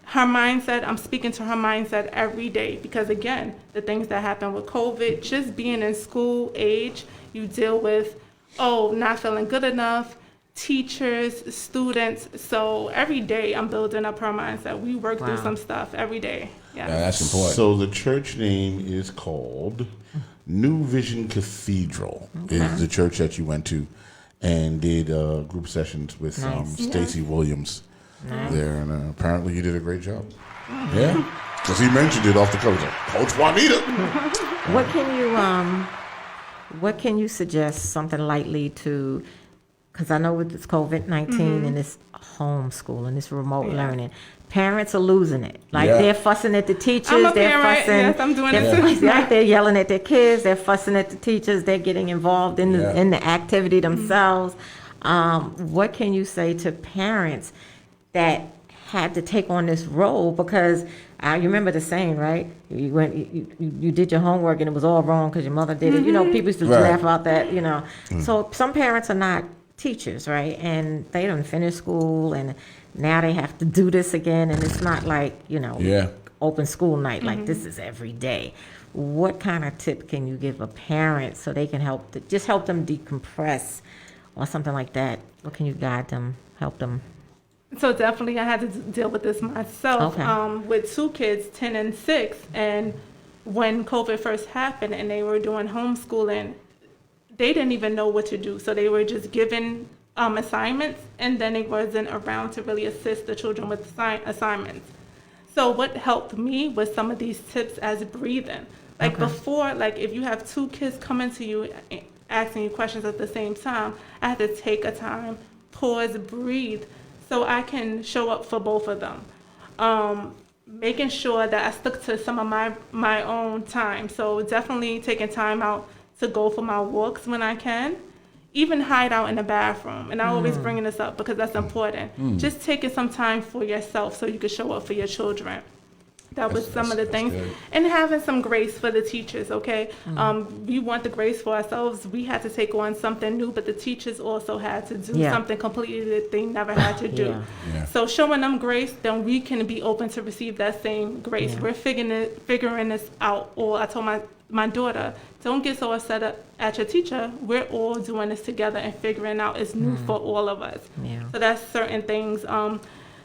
her mindset, I'm speaking to her mindset every day because, again, the things that happen with COVID, just being in school age, you deal with, not feeling good enough, teachers, students. So every day I'm building up her mindset. We work through some stuff every day. Yeah, that's important. So the church name is called New Vision Cathedral. Is the church that you went to and did group sessions with Stacey Williams. There, and apparently you did a great job. Yeah, because he mentioned it off the cover. Coach Juanita. What can you suggest? Something lightly to, because I know with this COVID-19 and this homeschooling, this remote learning, parents are losing it. Like they're fussing at the teachers. I'm a they're parent. fussing. Yes, I'm doing it too. They're yelling at their kids. They're fussing at the teachers. They're getting involved in the activity themselves. What can you say to parents that had to take on this role? Because I remember the saying, right? You did your homework and it was all wrong because your mother did it. People used to laugh about that. So some parents are not teachers, right? And they don't finish school, and now they have to do this again, and it's not like open school night. Like this is every day. What kind of tip can you give a parent so they can help them decompress or something like that? What can you guide them, help them? So definitely I had to deal with this myself with 2 kids, 10 and 6. And when COVID first happened and they were doing homeschooling, they didn't even know what to do. So they were just given assignments, and then they wasn't around to really assist the children with assignments. So what helped me was some of these tips as breathing. Like before, if you have 2 kids coming to you asking you questions at the same time, I had to take a time, pause, breathe, so I can show up for both of them. Making sure that I stuck to some of my own time. So definitely taking time out to go for my walks when I can. Even hide out in the bathroom. And I always bring this up because that's important. Just taking some time for yourself so you can show up for your children. That was some of the things. Good. And having some grace for the teachers, okay? We want the grace for ourselves. We had to take on something new, but the teachers also had to do something completely that they never had to do. So showing them grace, then we can be open to receive that same grace. We're figuring this out. Or I told my daughter, don't get so upset at your teacher. We're all doing this together and figuring out it's new for all of us. Yeah. So that's certain things.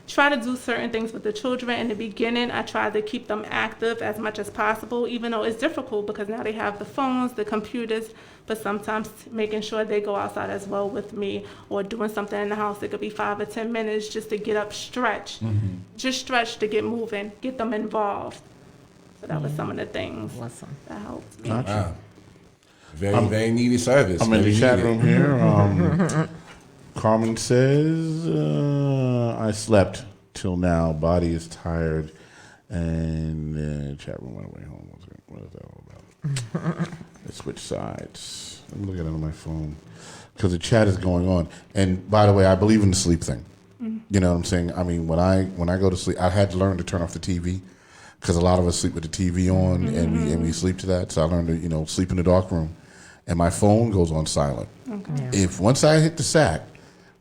Try to do certain things with the children. In the beginning, I try to keep them active as much as possible, even though it's difficult because now they have the phones, the computers, but sometimes making sure they go outside as well with me or doing something in the house. It could be 5 or 10 minutes just to get up, stretch. Just stretch to get moving, get them involved. So that was some of the things Awesome. that helped me. Gotcha. Wow. Very, very needed service. I'm in Very the chat needed. room here. Carmen says, I slept till now. Body is tired. And chat room went away home. What is that all about? Let's switch sides. Let me look at it on my phone. Because the chat is going on. And by the way, I believe in the sleep thing. You know what I'm saying? I mean, when I go to sleep, I had to learn to turn off the TV. Because a lot of us sleep with the TV on and we sleep to that. So I learned to, sleep in the dark room. And my phone goes on silent. Okay. Yeah. If once I hit the sack,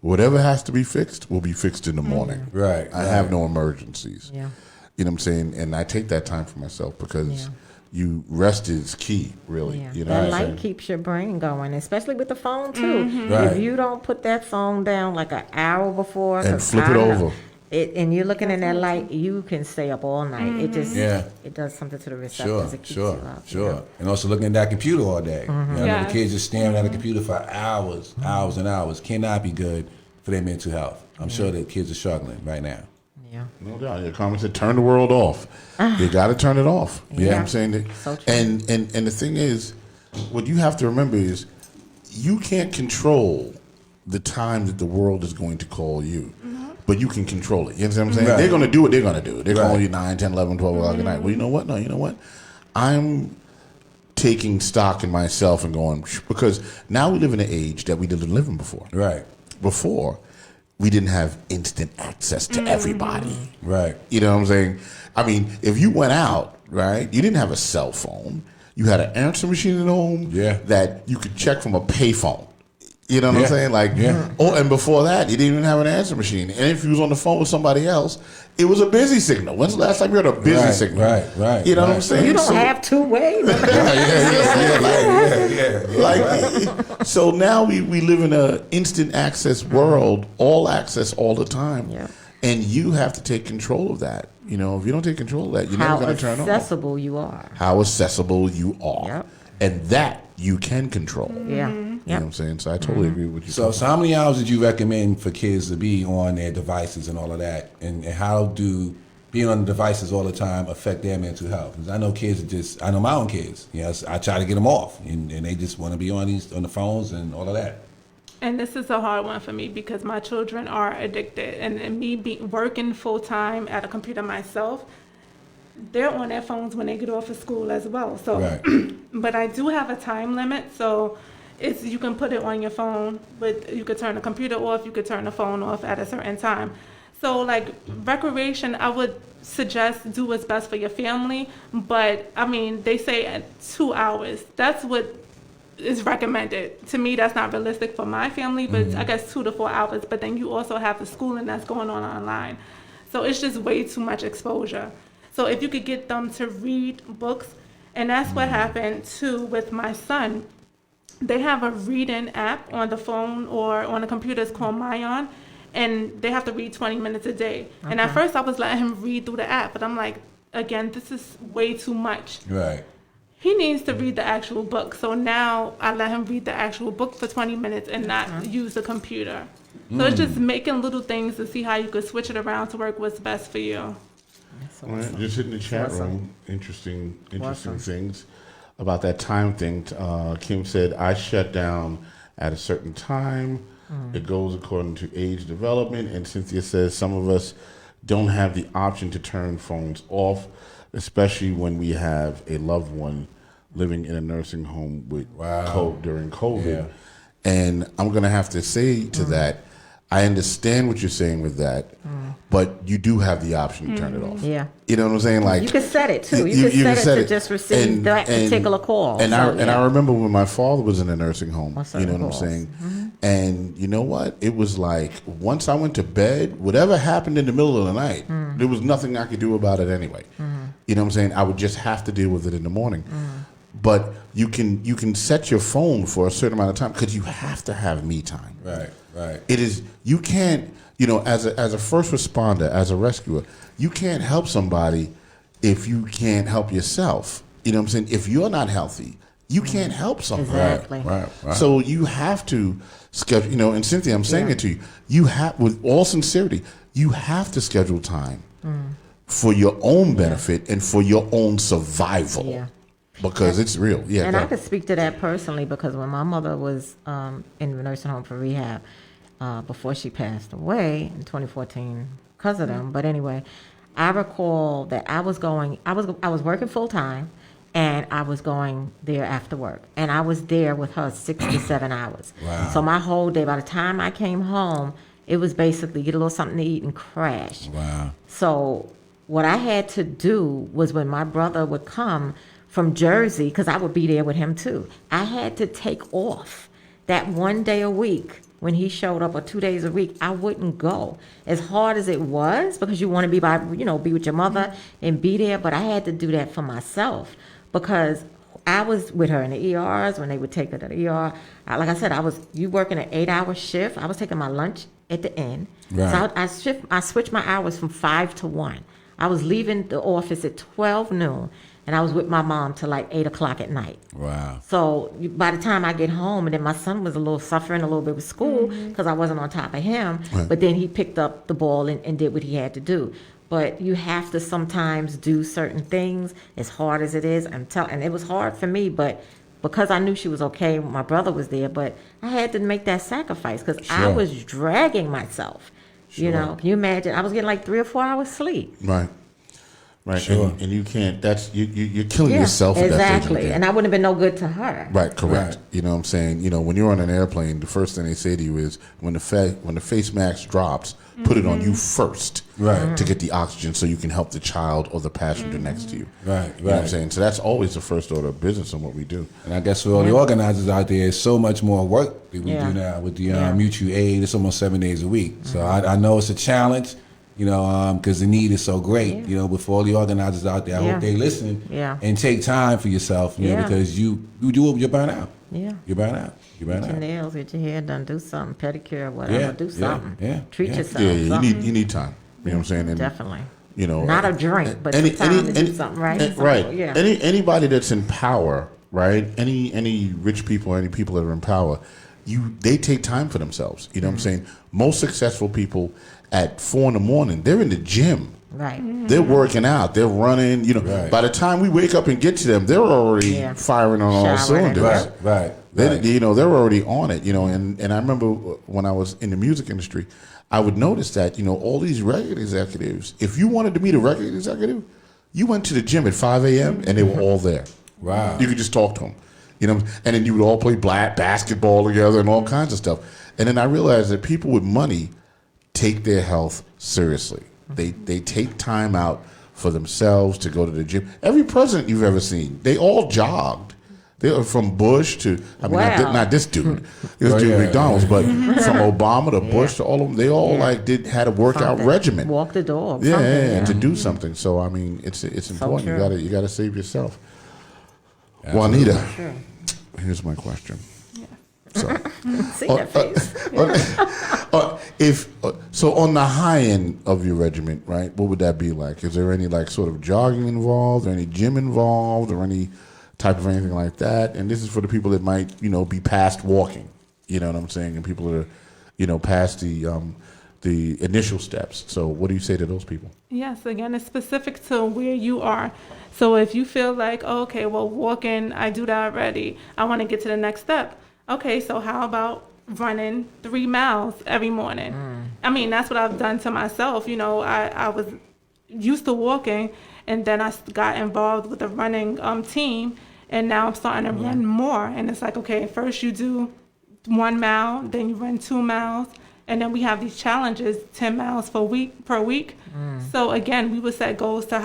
whatever has to be fixed will be fixed in the morning. Right. I have no emergencies. Yeah. You know what I'm saying? And I take that time for myself because Yeah. rest is key, really. Yeah. You know That what I'm light saying? keeps your brain going, especially with the phone too. Right. If you don't put that phone down like an hour before, And 'cause flip it I know- over. and you're looking in that light, you can stay up all night. It just Yeah. it does something to the Sure, receptors. It keeps you up. sure. And also looking at that computer all day. You know, Yes. the kids just staring at a computer for hours, hours and hours. Cannot be good for their mental health. I'm sure that kids are struggling right now. Yeah. No doubt. Your comment said, turn the world off. You got to turn it off. You know what Yeah. I'm saying? So true. And the thing is, what you have to remember is you can't control the time that the world is going to call you. But you can control it. You know what I'm saying? Right. They're going to do what they're going to do. They're Right. calling you 9, 10, 11, 12 o'clock at night. Well, you know what? No, you know what? I'm taking stock in myself and going, because now we live in an age that we didn't live in before. Right, Before, we didn't have instant access to everybody. right. You know what I'm saying? I mean, if you went out, right, you didn't have a cell phone. You had an answer machine at home that you could check from a payphone. You know what I'm saying? Like, oh, and before that, you didn't even have an answer machine. And if you was on the phone with somebody else, it was a busy signal. When's the last time you heard a busy signal? Right. You know what I'm saying? You don't So- have two ways. Like, so now we live in an instant access world, all access all the time. Yeah. And you have to take control of that. You know, if you don't take control of that, you're How never going to turn off. accessible you are. How accessible you are. Yep. And that you can control. Yeah. You know what I'm saying? So I totally agree with you. So how many hours did you recommend for kids to be on their devices and all of that? And how do being on the devices all the time affect their mental health? Because I know kids are just, I know my own kids. Yes, I try to get them off, and they just want to be on the phones and all of that. And this is a hard one for me because my children are addicted. And me working full time at a computer myself, they're on their phones when they get off of school as well. So, Right. but I do have a time limit. So you can put it on your phone, but you could turn the computer off, you could turn the phone off at a certain time. So like recreation, I would suggest do what's best for your family. But I mean, they say at 2 hours. That's what is recommended. To me, that's not realistic for my family, but I guess 2 to 4 hours. But then you also have the schooling that's going on online. So it's just way too much exposure. So if you could get them to read books, and that's what happened too with my son. They have a reading app on the phone or on the computer. It's called Mayon, and they have to read 20 minutes a day. And at first I was letting him read through the app, but I'm like, again, this is way too much. Right. He needs to read the actual book. So now I let him read the actual book for 20 minutes and not use the computer. So it's just making little things to see how you could switch it around to work what's best for you. All right, just hitting the chat room. Interesting things about that time thing. Kim said, I shut down at a certain time. It goes according to age development. And Cynthia says, some of us don't have the option to turn phones off, especially when we have a loved one living in a nursing home with during COVID. Yeah. And I'm going to have to say to that, I understand what you're saying with that, but you do have the option to turn it off. Yeah. You know what I'm saying? Like You could set it too. You could set it to just receive that particular call. And So, I remember when my father was in a nursing home. You know what I'm calls. saying? And you know what? It was like once I went to bed, whatever happened in the middle of the night, there was nothing I could do about it anyway. You know what I'm saying? I would just have to deal with it in the morning. but you can set your phone for a certain amount of time because you have to have me time. Right. It is, you can't, as a first responder, as a rescuer, you can't help somebody if you can't help yourself. You know what I'm saying? If you're not healthy, you can't help somebody. Exactly. Right. So you have to schedule, and Cynthia, I'm saying it to you, you have, with all sincerity, you have to schedule time for your own benefit and for your own survival. Yeah. Because it's real. Yeah. And go I ahead. could speak to that personally because when my mother was in the nursing home for rehab before she passed away in 2014 because of them. But anyway, I recall that I was working full time and I was going there after work. And I was there with her 6 to 7 hours. Wow. So my whole day, by the time I came home, it was basically get a little something to eat and crash. Wow. So what I had to do was when my brother would come from Jersey, because I would be there with him too, I had to take off that 1 day a week when he showed up, or 2 days a week. I wouldn't go. As hard as it was, because you want to be with your mother and be there, but I had to do that for myself because I was with her in the ERs when they would take her to the ER. Like I said, you working an 8-hour shift. I was taking my lunch at the end. Right. So I switched my hours from 5 to 1. I was leaving the office at 12 noon, and I was with my mom till like 8 o'clock at night. Wow. So by the time I get home, and then my son was suffering a little bit with school because I wasn't on top of him, but then he picked up the ball and did what he had to do. But you have to sometimes do certain things, as hard as it is. And it was hard for me, but because I knew she was okay, my brother was there, but I had to make that sacrifice because I Sure. was dragging myself. Can you imagine? I was getting like 3 or 4 hours sleep. Right. Sure. And you can't, you're killing yourself at that stage. Exactly. And I wouldn't have been no good to her. Right, correct. Right. You know what I'm saying? When you're on an airplane, the first thing they say to you is when the face mask drops, put it on you first. Right. To get the oxygen so you can help the child or the passenger next to you. Right, You know what I'm right. saying? So that's always the first order of business in what we do. And I guess for all the organizers out there, it's so much more work that we Yeah. do now with the Yeah. mutual aid. It's almost 7 days a week. So I know it's a challenge, because the need is so great. But for all the organizers out there, I Yeah. hope they listen Yeah. and take time for yourself. Yeah. Because you burn out. Yeah. You burn out. You burn Get your out. nails, get your hair done, do something, pedicure, whatever, Yeah, do yeah, something. yeah, Treat yeah. yourself. Yeah, something. you need time. You know what I'm saying? And, Definitely. Not a drink, but some time to do something, right? Right. Yeah. Anybody that's in power, right? Any rich people, any people that are in power, they take time for themselves. You know what I'm saying? Most successful people at 4 a.m, they're in the gym. Right. They're working out. They're running. Right. By the time we wake up and get to them, they're already Yeah. firing on all Showering. cylinders. Right. They're already on it. And I remember when I was in the music industry, I would notice that all these record executives. If you wanted to meet a record executive, you went to the gym at 5 a.m. and they were all there. Wow. You could just talk to them. And then you would all play basketball together and all kinds of stuff. And then I realized that people with money take their health seriously. They take time out for themselves to go to the gym. Every president you've ever seen, they all jogged. They were from Bush to, Wow. not this dude, this Oh, dude yeah. McDonald's, but from Obama to Bush to all of them, they all had a workout Something. regimen. Walk the dog. Yeah, something, to do something. So it's important. true. You gotta save yourself. Absolutely. Juanita, True. here's my question. So, See that face. so on the high end of your regiment, right? What would that be like? Is there any sort of jogging involved, or any gym involved, or any type of anything like that? And this is for the people that might, be past walking. You know what I'm saying? And people that are, past the initial steps. So what do you say to those people? Yes, again, it's specific to where you are. So if you feel like, okay, well, walking, I do that already. I want to get to the next step. Okay, so how about running 3 miles every morning? That's what I've done to myself. I was used to walking, and then I got involved with the running team, and now I'm starting to run more. And it's like, okay, first you do 1 mile, then you run 2 miles, and then we have these challenges, 10 miles per week. So again, we would set goals to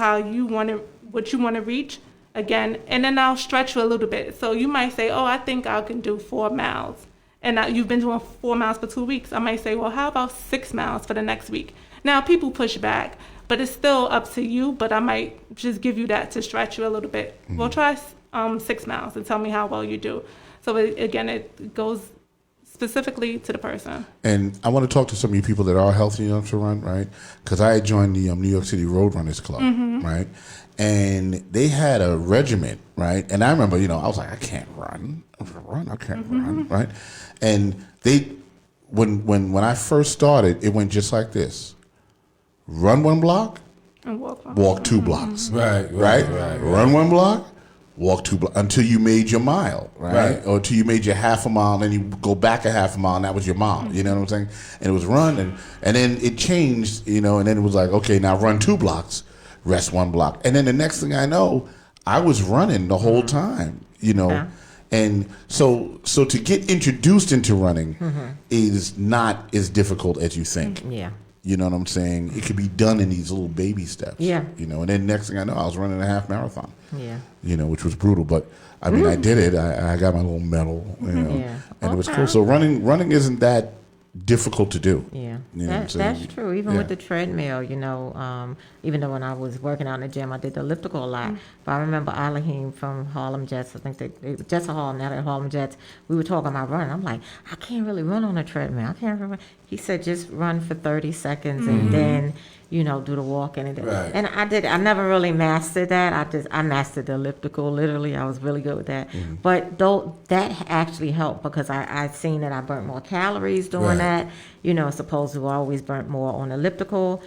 what you want to reach. Again, and then I'll stretch you a little bit. So you might say, I think I can do 4 miles. And now you've been doing 4 miles for 2 weeks. I might say, well, how about 6 miles for the next week? Now, people push back, But it's still up to you, but I might just give you that to stretch you a little bit. We'll try 6 miles and tell me how well you do. So it goes specifically to the person. And I want to talk to some of you people that are healthy enough to run, right? Because I joined the New York City Road Runners Club, right? And they had a regiment, right? And I remember, I was like, I can't run. I can't run, right? And when I first started, it went just like this: run 1 block, And walk 2 blocks, Right. Run 1 block, walk 2 blocks until you made your mile, right? Or until you made your half a mile, then you go back a half a mile, and that was your mile. You know what I'm saying? And it was run, and then it changed, and then it was like, okay, now run 2 blocks, rest 1 block, and then the next thing I know, I was running the whole time, Yeah. And so to get introduced into running is not as difficult as you think. Yeah. You know what I'm saying? It could be done in these little baby steps. Yeah. And then next thing I know, I was running a half marathon. Yeah. Which was brutal. But I mean, I did it. I got my little medal. Yeah. And it was Okay. cool. So running isn't that difficult to do. Yeah, You know what I'm saying? that's true. Even Yeah. with the treadmill, even though when I was working out in the gym, I did the elliptical a lot. But I remember Alahim from Harlem Jets, I think they Jets of Harlem, now they're Harlem Jets. We were talking about running. I'm like, I can't really run on a treadmill. I can't run. He said, just run for 30 seconds and then, do the walking. Right. And I did. I never really mastered that. I mastered the elliptical. Literally, I was really good with that. But though that actually helped because I seen that I burnt more calories doing Right. that. As opposed to I always burnt more on elliptical.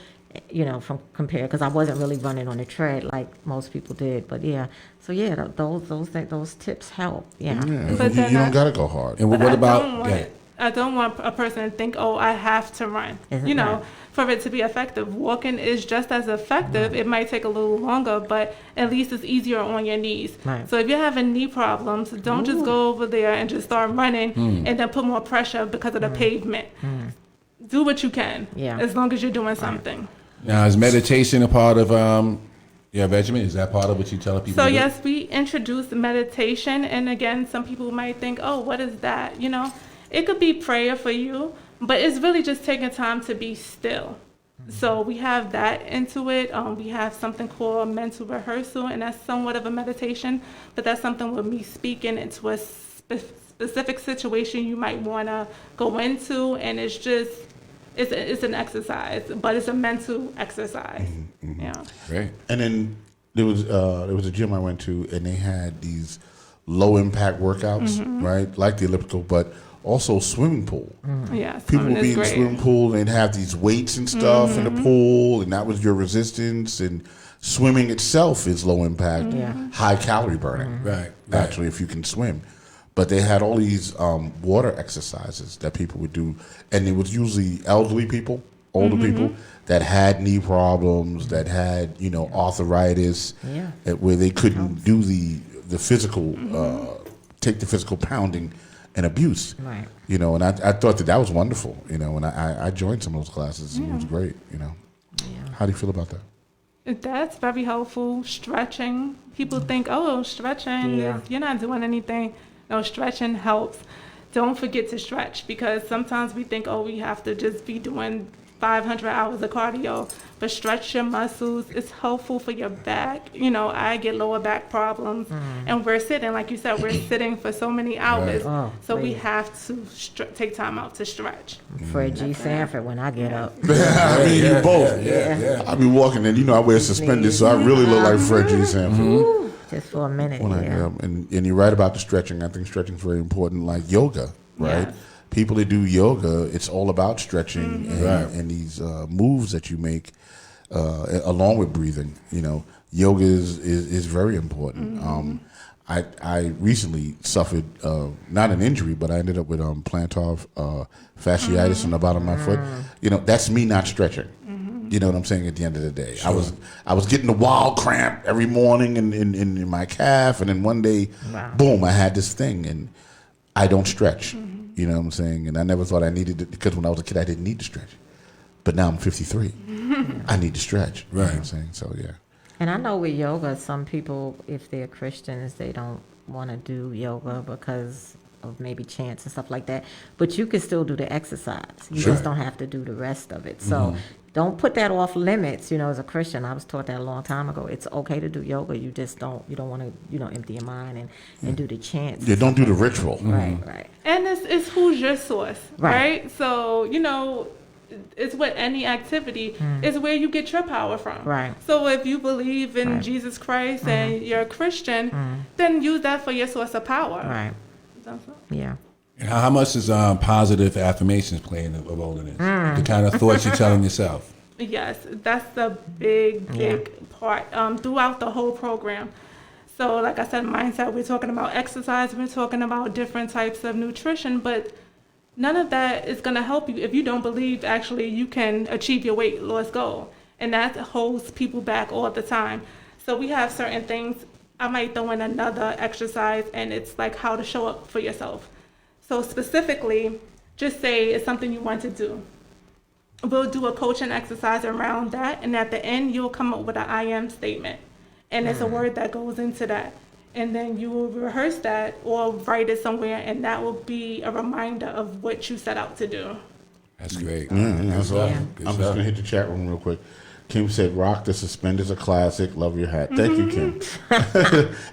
From compared because I wasn't really running on the tread like most people did. But yeah, so yeah, those tips help. Yeah. But You then don't got to go hard. And But what I about? don't want, I don't want a person to think, oh, I have to run. Isn't right. For it to be effective. Walking is just as effective. It might take a little longer, but at least it's easier on your knees. Right. So if you're having knee problems, don't just go over there and just start running and then put more pressure because of the pavement. Do what you can, Yeah. as long as you're doing something. Now, is meditation a part of your regimen? Is that part of what you tell people? So to do? yes, we introduced meditation, and again, some people might think, "Oh, what is that?" It could be prayer for you, but it's really just taking time to be still. So we have that into it. We have something called mental rehearsal, and that's somewhat of a meditation, but that's something with me speaking into a specific situation you might want to go into, and it's just. It's an exercise, but it's a mental exercise. Yeah. Great. And then there was a gym I went to, and they had these low impact workouts, right? Like the elliptical, but also swimming pool. Yeah. People swimming would be is in the great. swimming pool and they'd have these weights and stuff in the pool, and that was your resistance. And swimming itself is low impact, high calorie burning. Right. Actually, if you can swim. But they had all these water exercises that people would do, and it was usually elderly people, older people that had knee problems, that had arthritis, where they couldn't do the physical, take the physical pounding and abuse. Right. And I thought that was wonderful. And I joined some of those classes. And it was great. Yeah. How do you feel about that? That's very helpful. Stretching. People think, oh, stretching, Yeah. you're not doing anything. No, stretching helps. Don't forget to stretch because sometimes we think, oh, we have to just be doing 500 hours of cardio. But stretch your muscles. It's helpful for your back. I get lower back problems. And we're sitting, like you said, we're sitting for so many hours. Right. Oh, so we please. have to take time out to stretch. Fred G. Sanford when I get up. I mean, you both. Yeah. I be walking, and I wear suspenders, so I really look like Fred G. Sanford. Just for a minute. When and you're right about the stretching. I think stretching is very important, like yoga, right? Yes. People that do yoga, it's all about stretching and these moves that you make along with breathing. Yoga is very important. I recently suffered not an injury, but I ended up with plantar fasciitis in the bottom of my foot. That's me not stretching. You know what I'm saying? At the end of the day, sure. I was getting a wild cramp every morning in my calf, and then one day, boom, I had this thing, and I don't stretch. You know what I'm saying? And I never thought I needed it because when I was a kid, I didn't need to stretch. But now I'm 53. I need to stretch. You know what I'm saying? So yeah. And I know with yoga, some people, if they're Christians, they don't want to do yoga because of maybe chants and stuff like that. But you can still do the exercise. You just don't have to do the rest of it. So don't put that off limits. As a Christian, I was taught that a long time ago. It's okay to do yoga. You just you don't want to, empty your mind and do the chants. Yeah, don't do the ritual. Right, right. And it's who's your source, Right. right? So, it's with any activity, is where you get your power from. Right. So if you believe in Right. Jesus Christ and you're a Christian, then use that for your source of power. Right. That's all. Yeah. And how much does positive affirmations play a role in this? The kind of thoughts you're telling yourself. Yes, that's the big part throughout the whole program. So like I said, mindset, we're talking about exercise, we're talking about different types of nutrition, but none of that is going to help you if you don't believe actually you can achieve your weight loss goal. And that holds people back all the time. So we have certain things. I might throw in another exercise, and it's like how to show up for yourself. So specifically, just say it's something you want to do. We'll do a coaching exercise around that, and at the end, you'll come up with an I am statement. And it's a word that goes into that. And then you will rehearse that or write it somewhere, and that will be a reminder of what you set out to do. That's great. That's all. Yeah. Good I'm just stuff. gonna hit the chat room real quick. Kim said, "Rock the suspenders a classic. Love your hat." Thank you, Kim.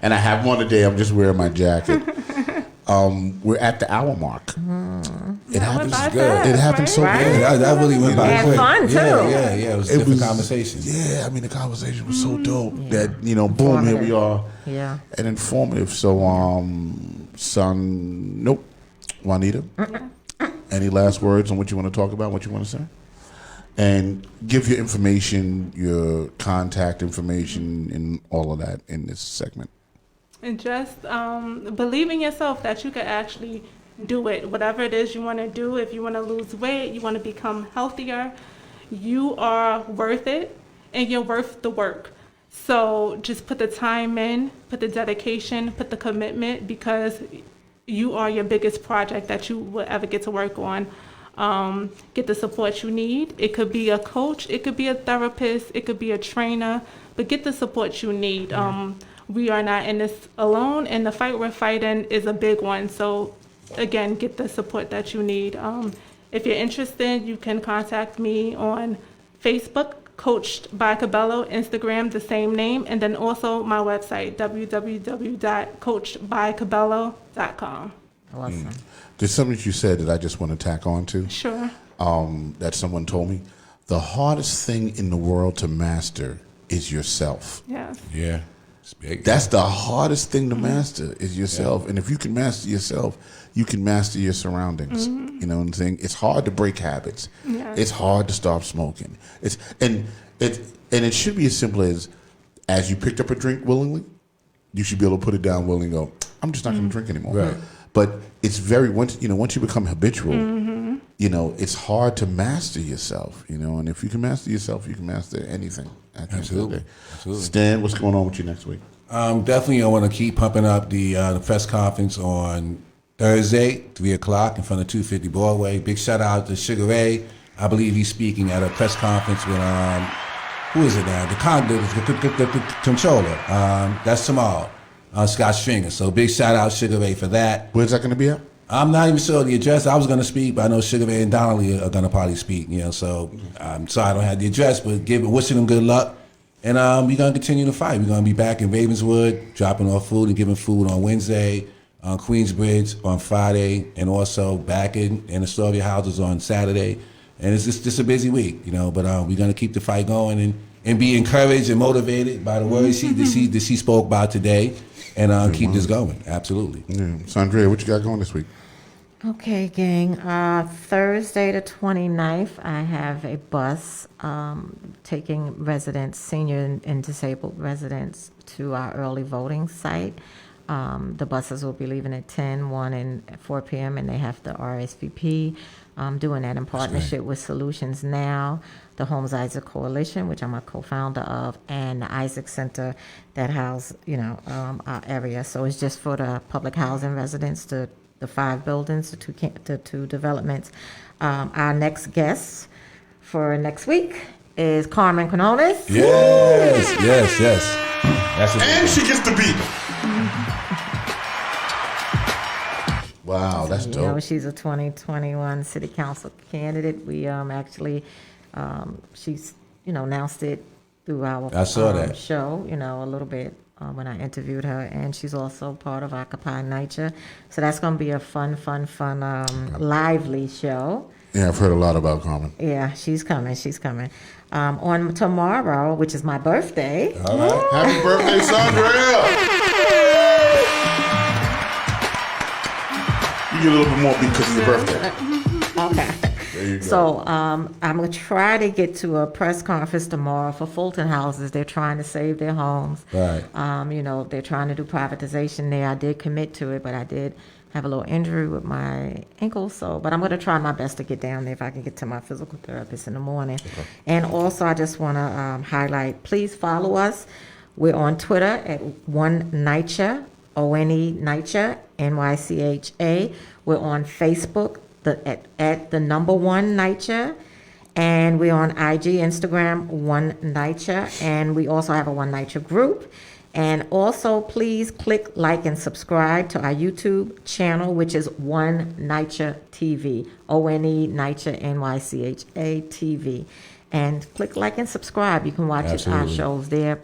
And I have one today. I'm just wearing my jacket. We're at the hour mark. It happens. by good. fast, It happened so Right? good. Yeah, that really went by And quick. fun, too. Yeah. It was a different conversation. Yeah, I mean the conversation was so dope that boom, here we are. Yeah. And informative. So, nope. Juanita, any last words on what you want to talk about? What you want to say? And give your information, your contact information, and all of that in this segment. And just believe in yourself that you can actually do it. Whatever it is you want to do, if you want to lose weight, you want to become healthier, you are worth it, and you're worth the work. So just put the time in, put the dedication, put the commitment, because you are your biggest project that you will ever get to work on. Get the support you need. It could be a coach, it could be a therapist, it could be a trainer, but get the support you need. We are not in this alone, and the fight we're fighting is a big one. So again, get the support that you need. If you're interested, you can contact me on Facebook, Coached by Cabello, Instagram, the same name, and then also my website, www.coachedbycabello.com. Awesome. There's something that you said that I just want to tack on to. Sure. That someone told me. The hardest thing in the world to master is yourself. Yes. Yeah. It's big. That's the hardest thing to master is yourself. And if you can master yourself, you can master your surroundings. You know what I'm saying? It's hard to break habits. Yeah. It's hard to stop smoking. And it should be as simple as you picked up a drink willingly, you should be able to put it down willingly and go, I'm just not going to drink anymore. Right. But it's very once you become habitual, it's hard to master yourself, and if you can master yourself, you can master anything. At the end of the day. Absolutely. Stan, what's going on with you next week? Definitely, I want to keep pumping up the press conference on Thursday, 3:00 in front of 250 Broadway. Big shout out to Sugar Ray. I believe he's speaking at a press conference with who is it now? The controller. That's tomorrow. Scott Stringer. So big shout out Sugar Ray for that. Where's that going to be at? I'm not even sure the address. I was going to speak, but I know Sugar Ray and Donnelly are going to probably speak. So I'm sorry I don't have the address, but wishing them good luck. And we're going to continue the fight. We're going to be back in Ravenswood, dropping off food and giving food on Wednesday, on Queensbridge on Friday, and also back in Astoria houses on Saturday. And it's just a busy week, but we're going to keep the fight going and be encouraged and motivated by the words that she spoke about today, and keep this going. Absolutely. Yeah. Saundrea, what you got going this week? Okay, gang. Thursday the 29th, I have a bus taking residents, senior and disabled residents, to our early voting site. The buses will be leaving at 10, 1, and 4 p.m., and they have to RSVP. Doing that in partnership with Solutions Now, the Homes Isaac Coalition, which I'm a co-founder of, and the Isaac Center that house, our area. So it's just for the public housing residents, the 5 buildings, the two developments. Our next guest for next week is Carmen Quinones. Yes. That's And she gets the beat. Wow, that's dope. She's a 2021 city council candidate. We actually She's, announced it through our I saw that. show, a little bit when I interviewed her, and she's also part of Occupy NYCHA. So that's going to be a fun, lively show. Yeah, I've heard a lot about Carmen. Yeah, she's coming. On tomorrow, which is my birthday. All right. Happy birthday, Saundrea! You get a little bit more because it's your birthday. Okay. There you go. So I'm going to try to get to a press conference tomorrow for Fulton houses. They're trying to save their homes. Right. They're trying to do privatization there. I did commit to it, but I did have a little injury with my ankle. But I'm going to try my best to get down there if I can get to my physical therapist in the morning. Okay. And also, I just want to highlight, please follow us. We're on Twitter at One NYCHA, ONE NYCHA, NYCHA. We're on Facebook at the number One NYCHA, and we're on IG, Instagram, One NYCHA, and we also have a One NYCHA group. And also, please click like and subscribe to our YouTube channel, which is One NYCHA TV, ONE NYCHA, NYCHA TV. And click like and subscribe. You can watch our shows there,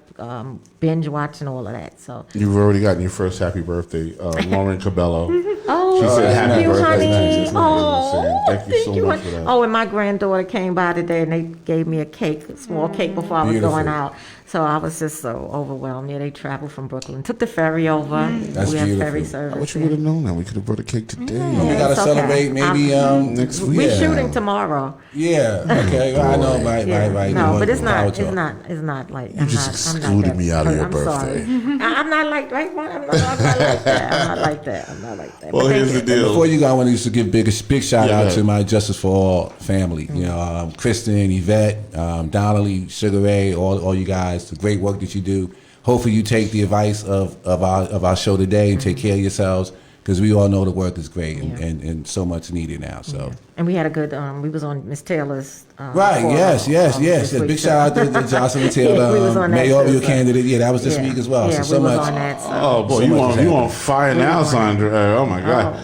binge watch and all of that. So You've already gotten your first happy birthday, Lauren Cabello. Oh, She said thank happy you, birthday. honey. Nice. Oh, Thank you so much honey. for that. Oh, and my granddaughter came by today, and they gave me a cake, a small cake, before I was Beautiful. going out. So I was just so overwhelmed. Yeah, they traveled from Brooklyn, took the ferry over. That's we have beautiful. ferry I service. wish you would have known that. We could have brought a cake today. We gotta it's okay. celebrate maybe Next week. We're yeah. shooting tomorrow. Yeah. Okay. I know. Right. Yeah. Right. No, You but it's want not. power It's talk. not. It's not like. You just excluded me out of your I'm birthday. Sorry. I'm not like right. I'm not like that. I'm not like that. I'm not like that. Well, But here's thank the you. deal. Before you go, I want to give big shout Yeah, out go to ahead. my Justice for All family. You know, Kristen, Yvette, Donnelly, Sugar Ray, all you guys. The great work that you do. Hopefully, you take the advice of our show today and take care of yourselves, because we all know the work is great and so much needed now. So. And we had a good. We was on Miss Taylor's. Right. forum, Yes. this week, Big so- shout out to Jocelyn Taylor, we was on that mayoral too, candidate. Yeah, that was this Yeah. week as well. Yeah, so we was much. on that. So. Oh boy, So you much on is you happening. on fire now, Sandra? Oh my God.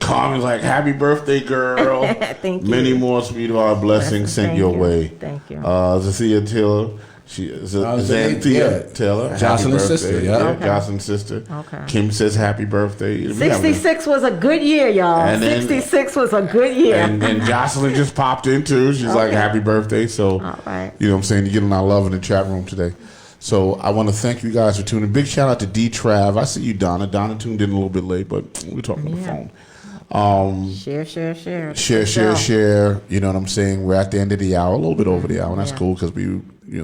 Carmen's like, happy birthday, girl. Thank you. Many more sweetheart blessings sent Thank your you. way. Thank you. Cecilia Taylor. Xanthia yeah. Taylor. happy Jocelyn's birthday. sister, yeah. Okay. Jocelyn's sister. Okay. Kim says happy birthday. We having a- 66 was a good year, y'all. And then- 66 was a good year. And Jocelyn just popped in too. She's like, happy birthday. So, All right. you know what I'm saying? You're getting our love in the chat room today. So I want to thank you guys for tuning in. Big shout out to D Trav. I see you, Donna. Donna tuned in a little bit late, but we're talking on the phone. Share. Share. You know what I'm saying? We're at the end of the hour, a little bit over the hour, and that's Yeah. cool because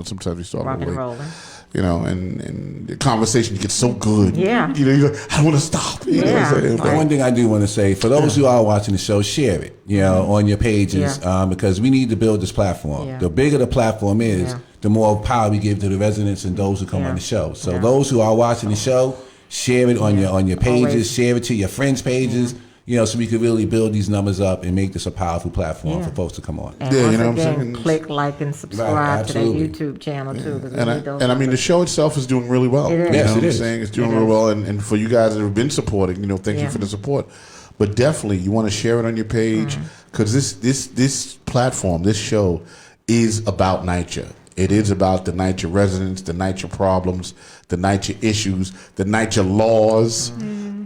sometimes we start a Rock little and late. rolling. You know, and the conversation gets so good. Yeah. You know, you go, I don't want to stop. You know what I'm saying? The one thing I do want to say, for those who are watching the show, share it, on your pages, because we need to build this platform. Yeah. The bigger the platform is, Yeah. the more power we give to the residents and those who come on the show. So those who are watching the show, share it on your pages, Always. share it to your friends' pages, so we can really build these numbers up and make this a powerful platform for folks to come on. And Yeah, once you know what I'm again, saying? click like and subscribe Right, to that absolutely. YouTube channel too. 'Cause we And need those I mean, the show itself is doing really well. It is. You Yes, know it what I'm is. saying? It's doing It really is. well. And for you guys that have been supporting, thank you Yeah. for the support. But definitely, you want to share it on your page because this platform, this show is about NYCHA. It is about the NYCHA residents, the NYCHA problems, the NYCHA issues, the NYCHA laws.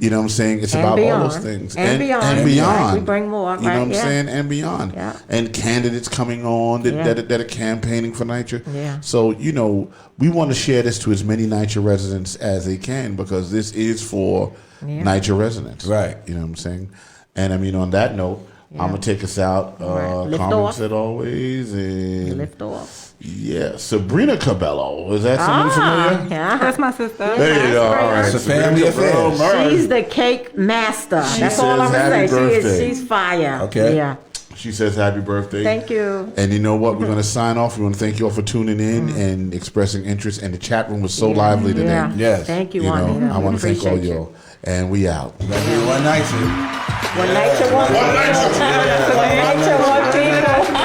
You know what I'm saying? It's And about all beyond. those things. And beyond. And Right, beyond. we bring more, You know right, what I'm yeah. saying? And beyond. Yeah. And candidates coming on that are campaigning for NYCHA. Yeah. So, we want to share this to as many NYCHA residents as they can because this is for NYCHA residents. Right. You know what I'm saying? And I mean, on that note, I'm going to take us out. Right. Lift Comments off. as always. And lift off. yeah, Sabrina Cabello. Is that someone familiar? Yeah. That's my sister. There you go. All right. It's a Sabrina family Cabello, affair. all right. She's the cake master. That's all says I'm gonna happy say. birthday. She's fire. Okay. Yeah. She says happy birthday. Thank you. And you know what? We're going to sign off. We want to thank you all for tuning in and expressing interest. And the chat room was so lively today. Yeah. Yes. Thank you, You know, Juanita. I want to thank all Appreciate you. y'all. And we out. One night. One night, one people.